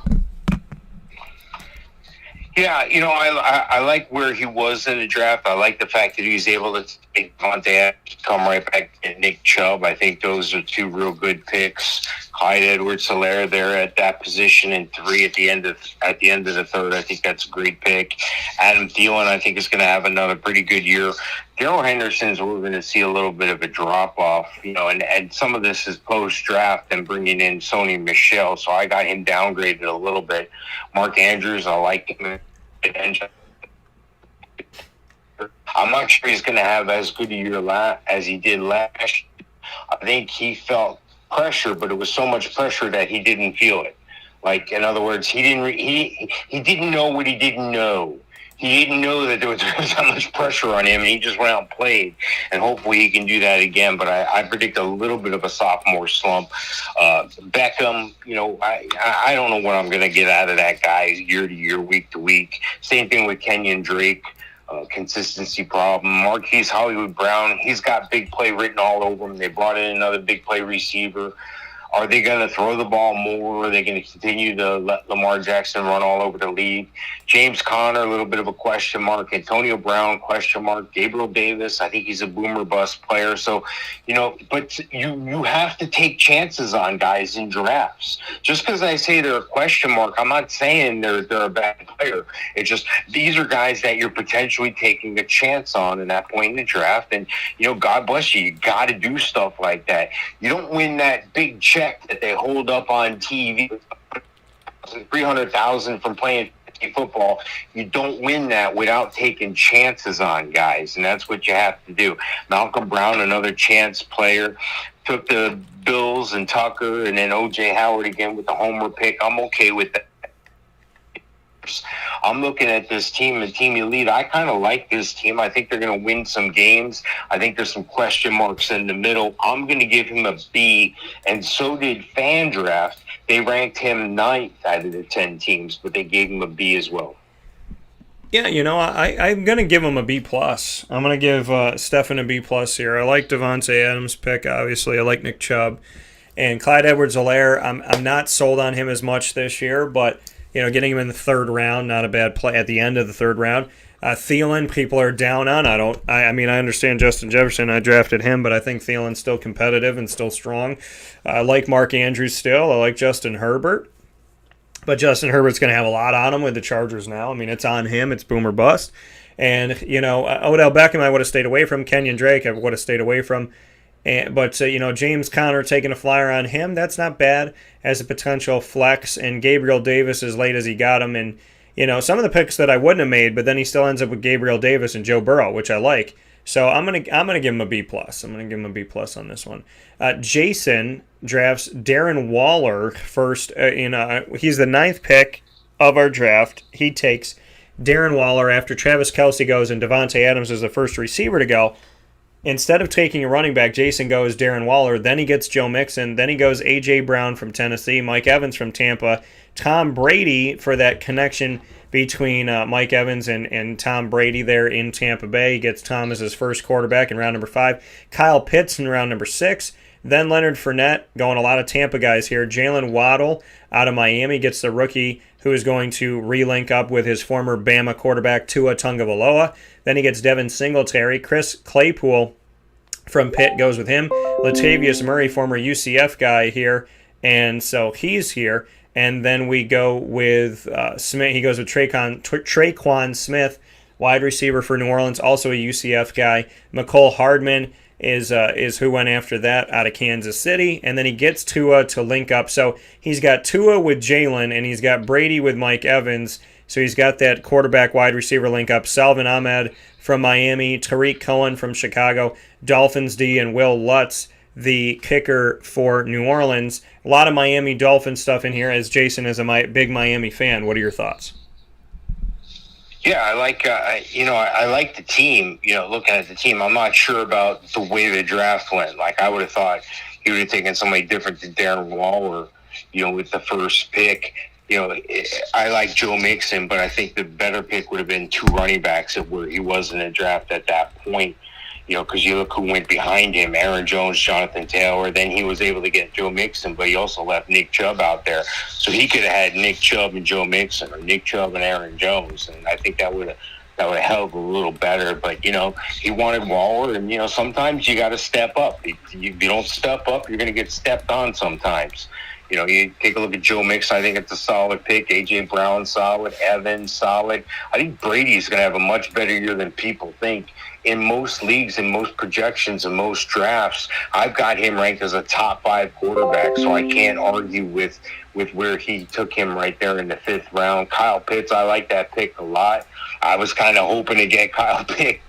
Yeah, I like where he was in the draft. I like the fact that he was able to take Devontae Adams, come right back to Nick Chubb. I think those are 2 real good picks. Clyde Edwards-Helaire there at that position, and 3 at the end of the third. I think that's a great pick. Adam Thielen, I think, is going to have another pretty good year. Darrell Henderson's, we're going to see a little bit of a drop-off, and some of this is post-draft and bringing in Sony Michel, so I got him downgraded a little bit. Mark Andrews, I like him. I'm not sure he's going to have as good a year as he did last year. I think he felt pressure, but it was so much pressure that he didn't feel it. Like, in other words, he didn't know what he didn't know. He didn't know that there was that much pressure on him, and he just went out and played. And hopefully he can do that again. But I predict a little bit of a sophomore slump. Beckham, I don't know what I'm going to get out of that guy year to year, week to week. Same thing with Kenyon Drake. Consistency problem. Marquise Hollywood Brown, he's got big play written all over him. They brought in another big play receiver. Are they going to throw the ball more? Are they going to continue to let Lamar Jackson run all over the league? James Conner, a little bit of a question mark. Antonio Brown, question mark. Gabriel Davis, I think he's a boomer bust player. So, but you have to take chances on guys in drafts. Just because I say they're a question mark, I'm not saying they're a bad player. It's just these are guys that you're potentially taking a chance on in that point in the draft. And, God bless you. You got to do stuff like that. You don't win that big check that they hold up on TV, $300,000 from playing football. You don't win that without taking chances on guys, and that's what you have to do. Malcolm Brown, another chance player, took the Bills and Tucker, and then O.J. Howard again with the homer pick. I'm okay with that. I'm looking at this team and Team Elite. I kind of like this team. I think they're going to win some games. I think there's some question marks in the middle. I'm going to give him a B, and so did FanDraft. They ranked him 9th out of the 10 teams, but they gave him a B as well. Yeah, I'm going to give him a B+. I'm going to give Steffen a B+ here. I like Devontae Adams' pick, obviously. I like Nick Chubb. And Clyde Edwards-Helaire, I'm not sold on him as much this year, but getting him in the 3rd round, not a bad play at the end of the 3rd round. Thielen, people are down on. I understand Justin Jefferson. I drafted him, but I think Thielen's still competitive and still strong. I like Mark Andrews still. I like Justin Herbert. But Justin Herbert's going to have a lot on him with the Chargers now. It's on him. It's boom or bust. And, Odell Beckham I would have stayed away from. Kenyon Drake I would have stayed away from. But James Conner taking a flyer on him, that's not bad as a potential flex. And Gabriel Davis, as late as he got him, and some of the picks that I wouldn't have made, but then he still ends up with Gabriel Davis and Joe Burrow, which I like. So I'm gonna give him a B+. I'm gonna give him a B+ on this one. Jason drafts Darren Waller first. He's the 9th pick of our draft. He takes Darren Waller after Travis Kelce goes and Devontae Adams is the first receiver to go. Instead of taking a running back, Jason goes Darren Waller. Then he gets Joe Mixon. Then he goes A.J. Brown from Tennessee, Mike Evans from Tampa, Tom Brady for that connection between Mike Evans and Tom Brady there in Tampa Bay. He gets Tom as his first quarterback in round number 5. Kyle Pitts in round number 6. Then Leonard Fournette, going a lot of Tampa guys here. Jalen Waddle out of Miami gets the rookie who is going to relink up with his former Bama quarterback Tua Tagovailoa. Then he gets Devin Singletary. Chris Claypool from Pitt goes with him. Latavius Murray, former UCF guy here, and so he's here. And then we go with Smith. He goes with Traquan Smith, wide receiver for New Orleans, also a UCF guy. McCole Hardman is who went after that out of Kansas City. And then he gets Tua to link up. So he's got Tua with Jalen, and he's got Brady with Mike Evans. So he's got that quarterback wide receiver link up. Salvin Ahmed from Miami, Tariq Cohen from Chicago, Dolphins D, and Will Lutz, the kicker for New Orleans. A lot of Miami Dolphins stuff in here, as Jason is a big Miami fan. What are your thoughts? Yeah, I like I like the team. Looking at the team, I'm not sure about the way the draft went. Like, I would have thought he would have taken somebody different than Darren Waller, with the first pick. I like Joe Mixon, but I think the better pick would have been 2 running backs at where he was in the draft at that point. Because you look who went behind him: Aaron Jones, Jonathan Taylor. Then he was able to get Joe Mixon, but he also left Nick Chubb out there. So he could have had Nick Chubb and Joe Mixon, or Nick Chubb and Aaron Jones, and I think that would have helped a little better. But he wanted Waller, and sometimes you got to step up. If you don't step up, you're going to get stepped on sometimes. You take a look at Joe Mixon. I think it's a solid pick. A.J. Brown, solid. Evans, solid. I think Brady's going to have a much better year than people think. In most leagues, in most projections, in most drafts, I've got him ranked as a top 5 quarterback, so I can't argue with where he took him right there in the 5th round. Kyle Pitts, I like that pick a lot. I was kind of hoping to get Kyle Pitts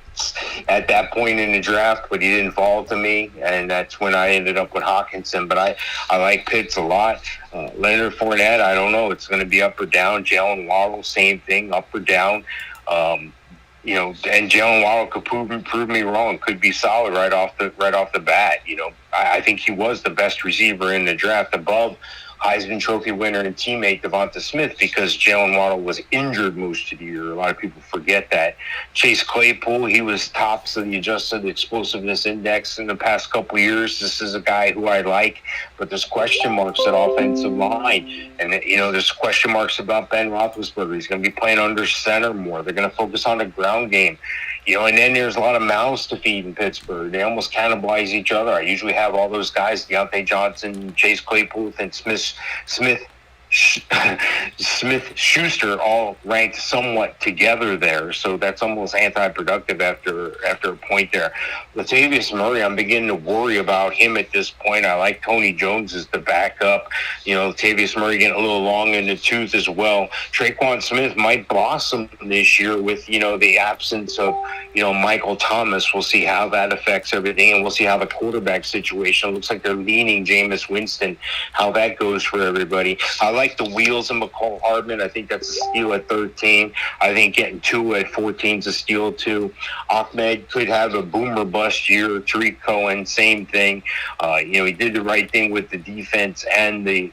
at that point in the draft, but he didn't fall to me, and that's when I ended up with Hawkinson. But I like Pitts a lot. Leonard Fournette, I don't know. It's going to be up or down. Jalen Waddle, same thing, up or down. And Jalen Waddle could prove me wrong. Could be solid right off the bat. I think he was the best receiver in the draft, above Heisman Trophy winner and teammate Devonta Smith, because Jalen Waddle was injured most of the year. A lot of people forget that. Chase Claypool, he was tops of the adjusted explosiveness index in the past couple of years. This is a guy who I like, but there's question marks at offensive line. And, there's question marks about Ben Roethlisberger. He's going to be playing under center more. They're going to focus on the ground game. And then there's a lot of mouths to feed in Pittsburgh. They almost cannibalize each other. I usually have all those guys, Deontay Johnson, Chase Claypool, and Smith Schuster, all ranked somewhat together there. So that's almost anti-productive after a point there. Latavius Murray, I'm beginning to worry about him at this point. I like Tony Jones as the backup. Latavius Murray getting a little long in the tooth as well. Traquan Smith might blossom this year with, the absence of, Michael Thomas. We'll see how that affects everything, and we'll see how the quarterback situation looks like. They're leaning Jameis Winston, how that goes for everybody. I like the wheels of McCole Hardman. I think that's a steal at 13. I think getting 2 at 14 is a steal too. Ahmed could have a boomer bust year. Tariq Cohen, same thing. He did the right thing with the defense and the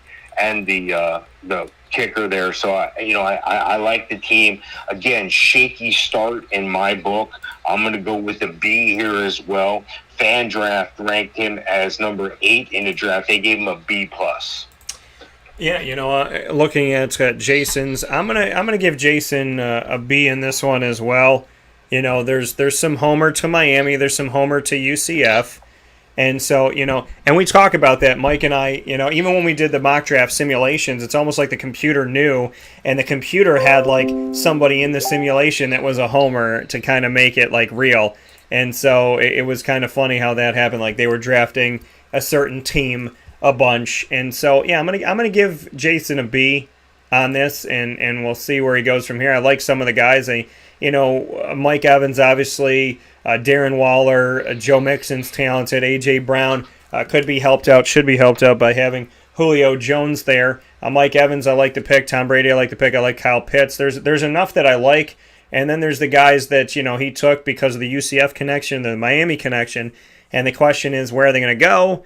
kicker there. So I like the team. Again, shaky start in my book. I'm going to go with a B here as well. FanDraft ranked him as number 8 in the draft. They gave him a B+. Yeah, looking at Jason's, I'm gonna give Jason a B in this one as well. There's some homer to Miami, there's some homer to UCF, and so and we talk about that, Mike and I. Even when we did the mock draft simulations, it's almost like the computer knew, and the computer had like somebody in the simulation that was a homer to kind of make it like real, and so it was kind of funny how that happened. Like they were drafting a certain team a bunch, and so I'm gonna give Jason a B on this, and we'll see where he goes from here. I like some of the guys. Mike Evans, obviously, Darren Waller, Joe Mixon's talented, A.J. Brown should be helped out by having Julio Jones there. Mike Evans, I like the pick. Tom Brady, I like the pick. I like Kyle Pitts. There's enough that I like, and then there's the guys that he took because of the UCF connection, the Miami connection, and the question is, where are they going to go?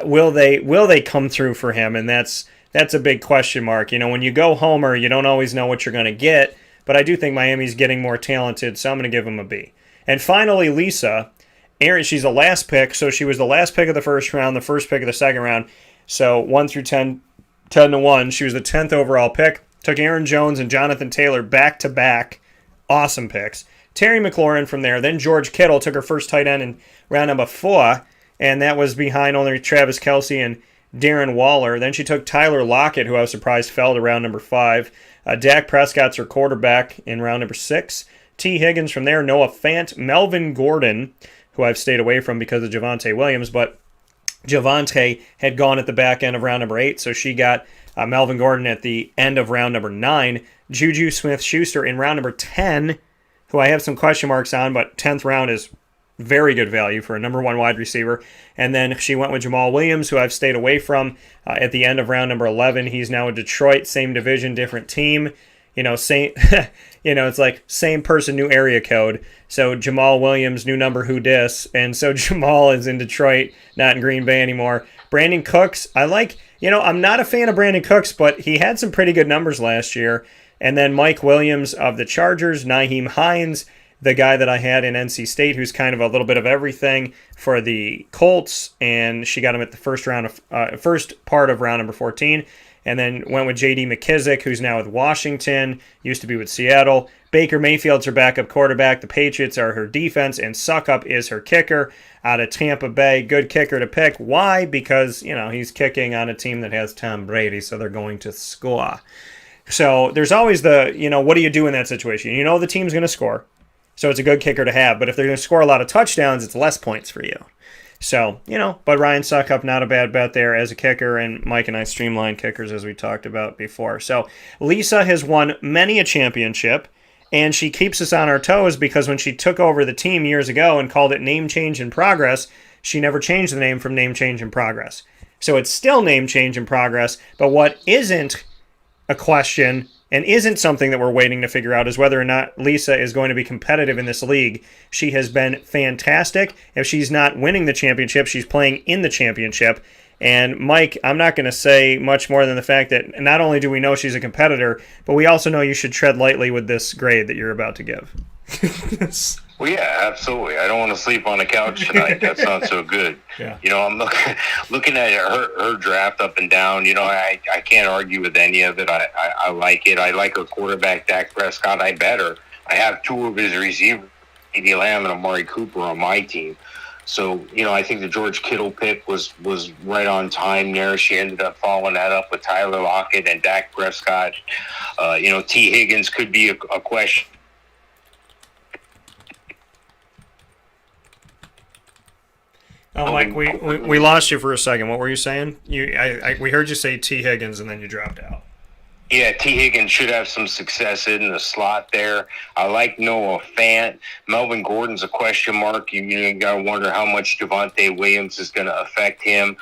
Will they come through for him? And that's a big question mark. When you go homer, you don't always know what you're going to get. but I do think Miami's getting more talented, so I'm going to give them a B. And finally, Lisa. Aaron, she's the last pick, so she was the last pick of the first round, the first pick of the second round. So 1 through 10, 10 to 1. She was the 10th overall pick. Took Aaron Jones and Jonathan Taylor back to back. Awesome picks. Terry McLaurin from there. Then George Kittle took her first tight end in round number 4, and that was behind only Travis Kelce and Darren Waller. Then she took Tyler Lockett, who I was surprised fell to round number 5. Dak Prescott's her quarterback in round number 6. T. Higgins from there. Noah Fant. Melvin Gordon, who I've stayed away from because of Javonte Williams, but Javonte had gone at the back end of round number 8, so she got Melvin Gordon at the end of round number 9. Juju Smith-Schuster in round number 10, who I have some question marks on, but 10th round is very good value for a number 1 wide receiver. And then she went with Jamal Williams, who I've stayed away from at the end of round number 11. He's now in Detroit, same division, different team. Same, it's like same person, new area code. So Jamal Williams, new number, who dis? And so Jamal is in Detroit, not in Green Bay anymore. Brandon Cooks, I like, I'm not a fan of Brandon Cooks, but he had some pretty good numbers last year. And then Mike Williams of the Chargers, Nyheim Hines, the guy that I had in NC State, who's kind of a little bit of everything for the Colts, and she got him at the first part of round number 14. And then went with J.D. McKissick, who's now with Washington, used to be with Seattle. Baker Mayfield's her backup quarterback. The Patriots are her defense, and Suckup is her kicker out of Tampa Bay. Good kicker to pick. Why? Because, he's kicking on a team that has Tom Brady, so they're going to score. So there's always the, what do you do in that situation? The team's going to score, so it's a good kicker to have. But if they're going to score a lot of touchdowns, it's less points for you. So, but Ryan Suckup, not a bad bet there as a kicker, and Mike and I streamlined kickers as we talked about before. So Lisa has won many a championship, and she keeps us on our toes because when she took over the team years ago and called it Name Change in Progress, she never changed the name from Name Change in Progress. So it's still Name Change in Progress, but what isn't a question and isn't something that we're waiting to figure out is whether or not Lisa is going to be competitive in this league. She has been fantastic. If she's not winning the championship, she's playing in the championship. And Mike, I'm not going to say much more than the fact that not only do we know she's a competitor, but we also know you should tread lightly with this grade that you're about to give. Well, yeah, absolutely. I don't want to sleep on the couch tonight. That's not so good. Yeah. I'm looking at her draft up and down. I can't argue with any of it. I like it. I like her quarterback, Dak Prescott. I bet her. I have 2 of his receivers, CeeDee Lamb and Amari Cooper, on my team. So, I think the George Kittle pick was right on time there. She ended up following that up with Tyler Lockett and Dak Prescott. T. Higgins could be a question. Oh, Mike, we lost you for a second. What were you saying? We heard you say T. Higgins, and then you dropped out. Yeah, T. Higgins should have some success in the slot there. I like Noah Fant. Melvin Gordon's a question mark. You got to wonder how much Javonte Williams is going to affect him.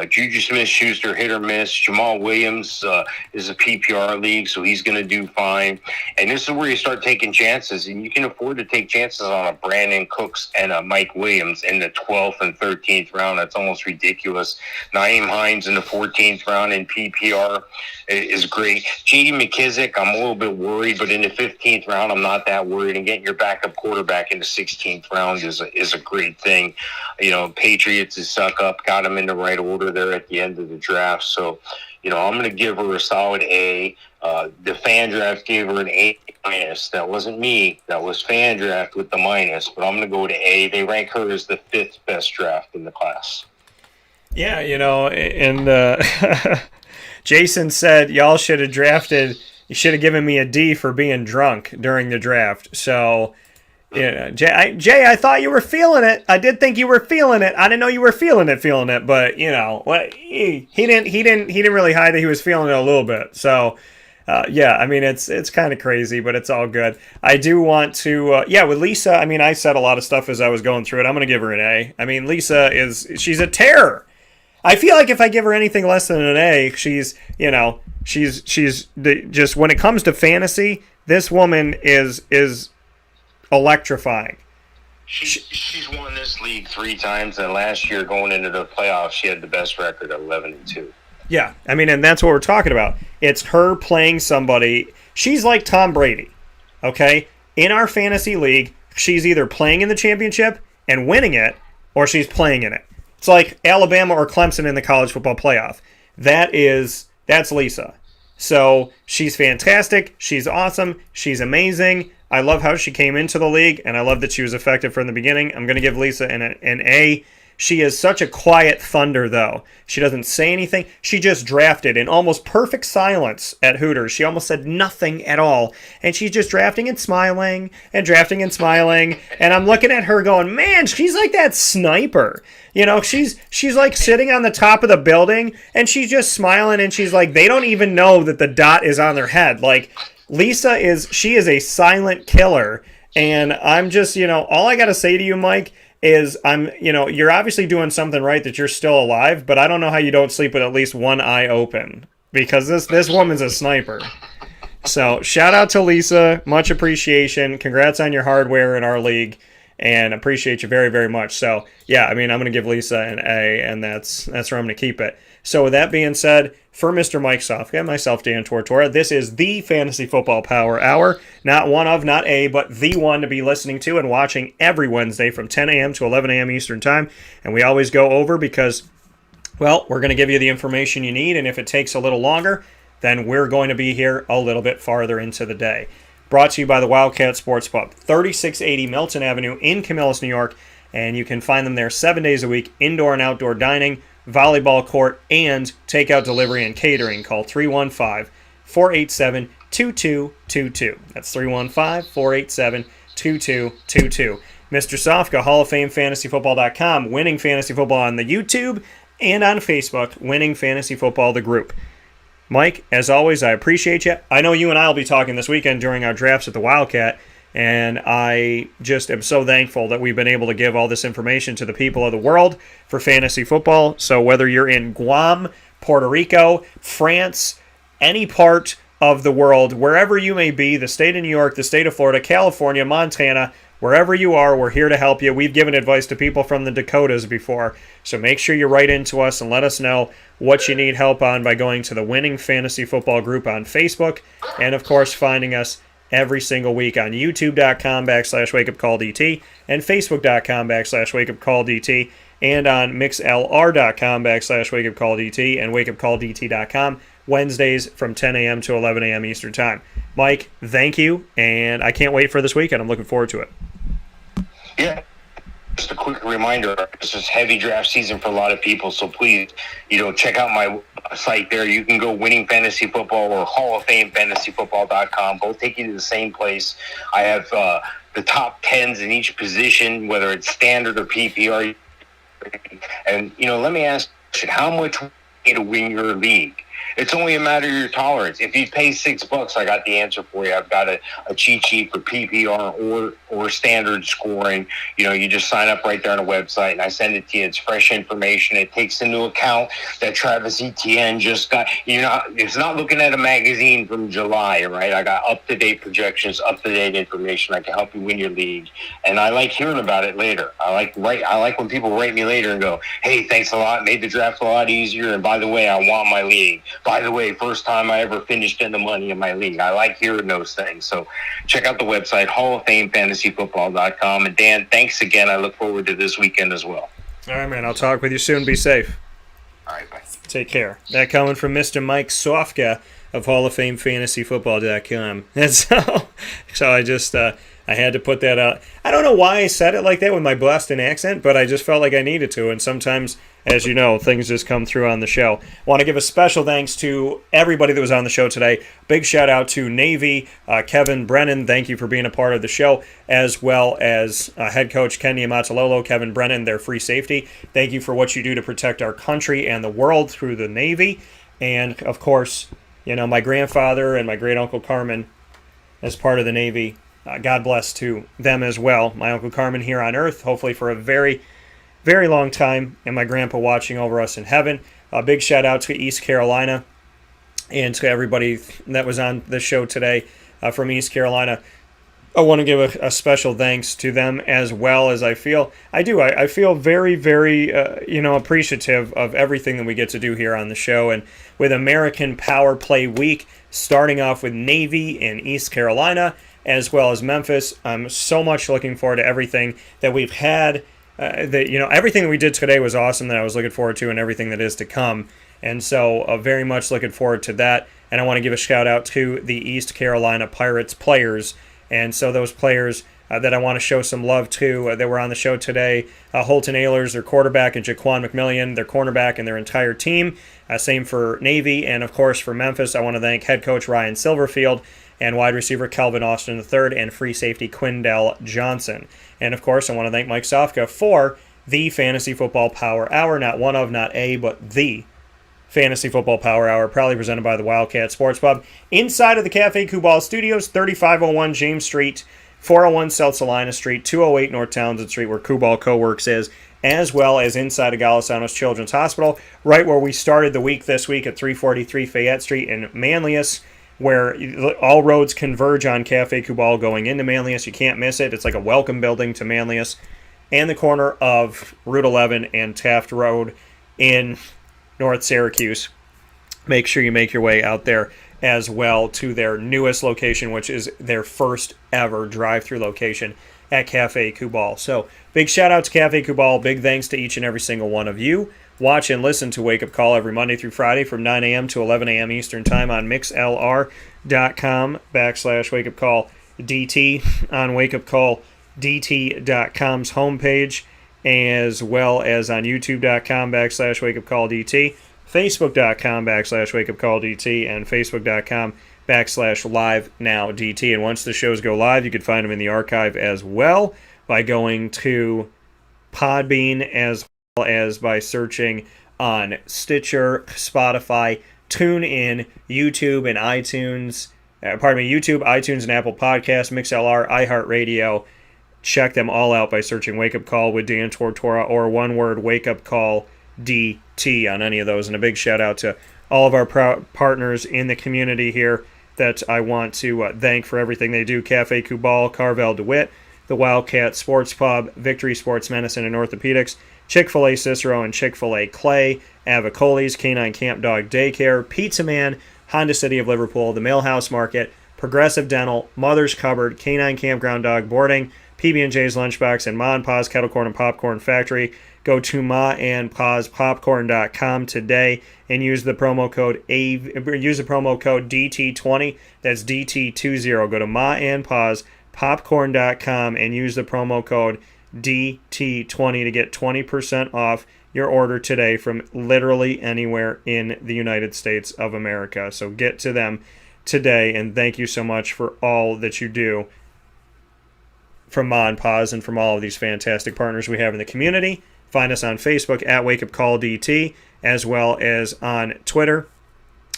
Juju Smith-Schuster, hit or miss. Jamal Williams is a PPR league, so he's going to do fine. And this is where you start taking chances, and you can afford to take chances on a Brandon Cooks and a Mike Williams in the 12th and 13th round. That's almost ridiculous. Nyheim Hines in the 14th round in PPR is great. J.D. McKissick, I'm a little bit worried, but in the 15th round, I'm not that worried. And getting your backup quarterback in the 16th round is a great thing. Patriots is suck up, got him in the right order there at the end of the draft. So, I'm going to give her a solid A. The fan draft gave her an A minus. That wasn't me. That was fan draft with the minus. But I'm going to go to A. They rank her as the 5th best draft in the class. Yeah, and Jason said y'all should have drafted. You should have given me a D for being drunk during the draft. So, Jay, I thought you were feeling it. I did think you were feeling it. I didn't know you were feeling it. But he didn't really hide that he was feeling it a little bit. So, it's kind of crazy, but it's all good. I do want to, with Lisa. I said a lot of stuff as I was going through it. I'm going to give her an A. Lisa she's a terror. I feel like if I give her anything less than an A, she's just when it comes to fantasy, this woman is electrifying. She's won this league 3 times, and last year going into the playoffs, she had the best record at 11-2. Yeah, and that's what we're talking about. It's her playing somebody. She's like Tom Brady. okay? In our fantasy league, she's either playing in the championship and winning it, or she's playing in it. It's like Alabama or Clemson in the college football playoff. That's Lisa. So she's fantastic. She's awesome. She's amazing. I love how she came into the league, and I love that she was effective from the beginning. I'm going to give Lisa an A. She is such a quiet thunder, though. She doesn't say anything. She just drafted in almost perfect silence at Hooters. She almost said nothing at all. And she's just drafting and smiling and drafting and smiling. And I'm looking at her going, man, she's like that sniper. You know, she's like sitting on the top of the building, and she's just smiling, and she's like, they don't even know that the dot is on their head. Like, Lisa she is a silent killer. And I'm just, all I got to say to you, Mike, is you're obviously doing something right that you're still alive, but I don't know how you don't sleep with at least one eye open, because this woman's a sniper. So shout out to Lisa, much appreciation. Congrats on your hardware in our league, and appreciate you very, very much. So yeah, I'm going to give Lisa an A, and that's where I'm going to keep it. So with that being said, for Mr. Mike Sofka and myself, Dan Tortora, this is the Fantasy Football Power Hour. Not one of, not a, but the one to be listening to and watching every Wednesday from 10 a.m. to 11 a.m. Eastern Time. And we always go over because, well, we're going to give you the information you need, and if it takes a little longer, then we're going to be here a little bit farther into the day. Brought to you by the Wildcat Sports Pub, 3680 Milton Avenue in Camillus, New York, and you can find them there 7 days a week, indoor and outdoor dining, volleyball court, and takeout delivery and catering. Call 315-487-2222. That's 315-487-2222. Mr. Sofka, Hall of Fame FantasyFootball.com, Winning Fantasy Football on the YouTube, and on Facebook, Winning Fantasy Football, the group. Mike, as always, I appreciate you. I know you and I will be talking this weekend during our drafts at the Wildcat, and I just am so thankful that we've been able to give all this information to the people of the world for fantasy football. So whether you're in Guam, Puerto Rico, France, any part of the world, wherever you may be, the state of New York, the state of Florida, California, Montana, wherever you are, we're here to help you. We've given advice to people from the Dakotas before, so make sure you write into us and let us know what you need help on by going to the Winning Fantasy Football group on Facebook, and of course finding us every single week on youtube.com/wakeupcalldt and facebook.com/wakeupcalldt and on mixlr.com/wakeupcalldt and wakeupcalldt.com Wednesdays from 10 a.m. to 11 a.m. Eastern Time. Mike, thank you, and I can't wait for this weekend. I'm looking forward to it. Yeah. Just a quick reminder, this is heavy draft season for a lot of people, so please, check out my site there. You can go Winning Fantasy Football or Hall of Fame FantasyFootball.com. Both take you to the same place. I have the top 10s in each position, whether it's standard or PPR. And, let me ask you, how much would you need to win your league? It's only a matter of your tolerance. If you pay $6, I got the answer for you. I've got a cheat sheet for PPR or standard scoring. You just sign up right there on the website, and I send it to you. It's fresh information. It takes into account that Travis Etienne just got, it's not looking at a magazine from July, right? I got up-to-date projections, up-to-date information. I can help you win your league. And I like hearing about it later. I like when people write me later and go, hey, thanks a lot. Made the draft a lot easier. And by the way, I want my league. By the way, first time I ever finished in the money in my league. I like hearing those things. So check out the website, Hall of Fame FantasyFootball.com. And Dan, thanks again. I look forward to this weekend as well. All right, man. I'll talk with you soon. Be safe. All right, bye. Take care. That coming from Mr. Mike Sofka of Hall of Fame FantasyFootball.com. And so I just I had to put that out. I don't know why I said it like that with my Boston accent, but I just felt like I needed to. And sometimes, as you know, things just come through on the show. I want to give a special thanks to everybody that was on the show today. Big shout out to Navy, Kevin Brennan. Thank you for being a part of the show, as well as head coach Ken Niamatalolo, Kevin Brennan, their free safety. Thank you for what you do to protect our country and the world through the Navy. And, of course, my grandfather and my great-uncle Carmen as part of the Navy. God bless to them as well. My Uncle Carmen here on earth, hopefully for a very, very long time, and my grandpa watching over us in heaven. A big shout out to East Carolina and to everybody that was on the show today from East Carolina. I want to give a special thanks to them as well, as I feel very, very appreciative of everything that we get to do here on the show. And with American Power Play Week starting off with Navy in East Carolina, as well as Memphis. I'm so much looking forward to everything that we've had. Everything that we did today was awesome that I was looking forward to, and everything that is to come. And so very much looking forward to that. And I want to give a shout out to the East Carolina Pirates players. And so those players that I want to show some love to that were on the show today, Holton Ahlers, their quarterback, and Jaquan McMillian, their cornerback, and their entire team. Same for Navy. And, of course, for Memphis, I want to thank head coach Ryan Silverfield and wide receiver Kelvin Austin III and free safety Quindell Johnson. And, of course, I want to thank Mike Sofka for the Fantasy Football Power Hour, not one of, not a, but the Fantasy Football Power Hour, proudly presented by the Wildcat Sports Pub, inside of the Cafe Kubal Studios, 3501 James Street, 401 South Salina Street, 208 North Townsend Street, where Kubal Co-Works is, as well as inside of Galisanos Children's Hospital, right where we started the week this week at 343 Fayette Street in Manlius, where all roads converge on Cafe Kubal going into Manlius. You can't miss it. It's like a welcome building to Manlius, and the corner of Route 11 and Taft Road in North Syracuse. Make sure you make your way out there as well to their newest location, which is their first ever drive-through location at Cafe Kubal. So big shout out to Cafe Kubal. Big thanks to each and every single one of you. Watch and listen to Wake Up Call every Monday through Friday from 9 a.m. to 11 a.m. Eastern Time on mixlr.com/wakeupcalldt, on wakeupcalldt.com's homepage, as well as on youtube.com/wakeupcalldt, facebook.com/wakeupcalldt, and facebook.com/live-now-dt. And once the shows go live, you can find them in the archive as well by going to Podbean, as well as by searching on Stitcher, Spotify, TuneIn, YouTube, and iTunes. YouTube, iTunes, and Apple Podcasts, MixLR, iHeartRadio. Check them all out by searching Wake Up Call with Dan Tortora, or one word, Wake Up Call DT, on any of those. And a big shout out to all of our partners in the community here that I want to thank for everything they do. Cafe Kubal, Carvel DeWitt, the Wildcat Sports Pub, Victory Sports Medicine and Orthopedics, Chick-fil-A Cicero and Chick-fil-A Clay, Avicoli's, Canine Camp Dog Daycare, Pizza Man, Honda City of Liverpool, the Millhouse Market, Progressive Dental, Mother's Cupboard, Canine Campground Dog Boarding, PB&J's Lunchbox, and Ma and Pa's Kettle Corn and Popcorn Factory. Go to maandpazpopcorn.com today and use the promo code DT20. That's DT20. Go to maandpazpopcorn.com and use the promo code DT20 to get 20% off your order today from literally anywhere in the United States of America. So get to them today, and thank you so much for all that you do from Ma and Pa's and from all of these fantastic partners we have in the community. Find us on Facebook at Wake Up Call DT, as well as on Twitter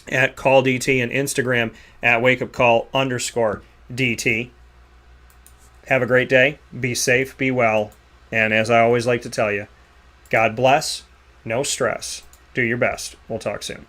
at Call DT, and Instagram at Wake Up Call_DT. Have a great day. Be safe, be well, and as I always like to tell you, God bless, no stress. Do your best. We'll talk soon.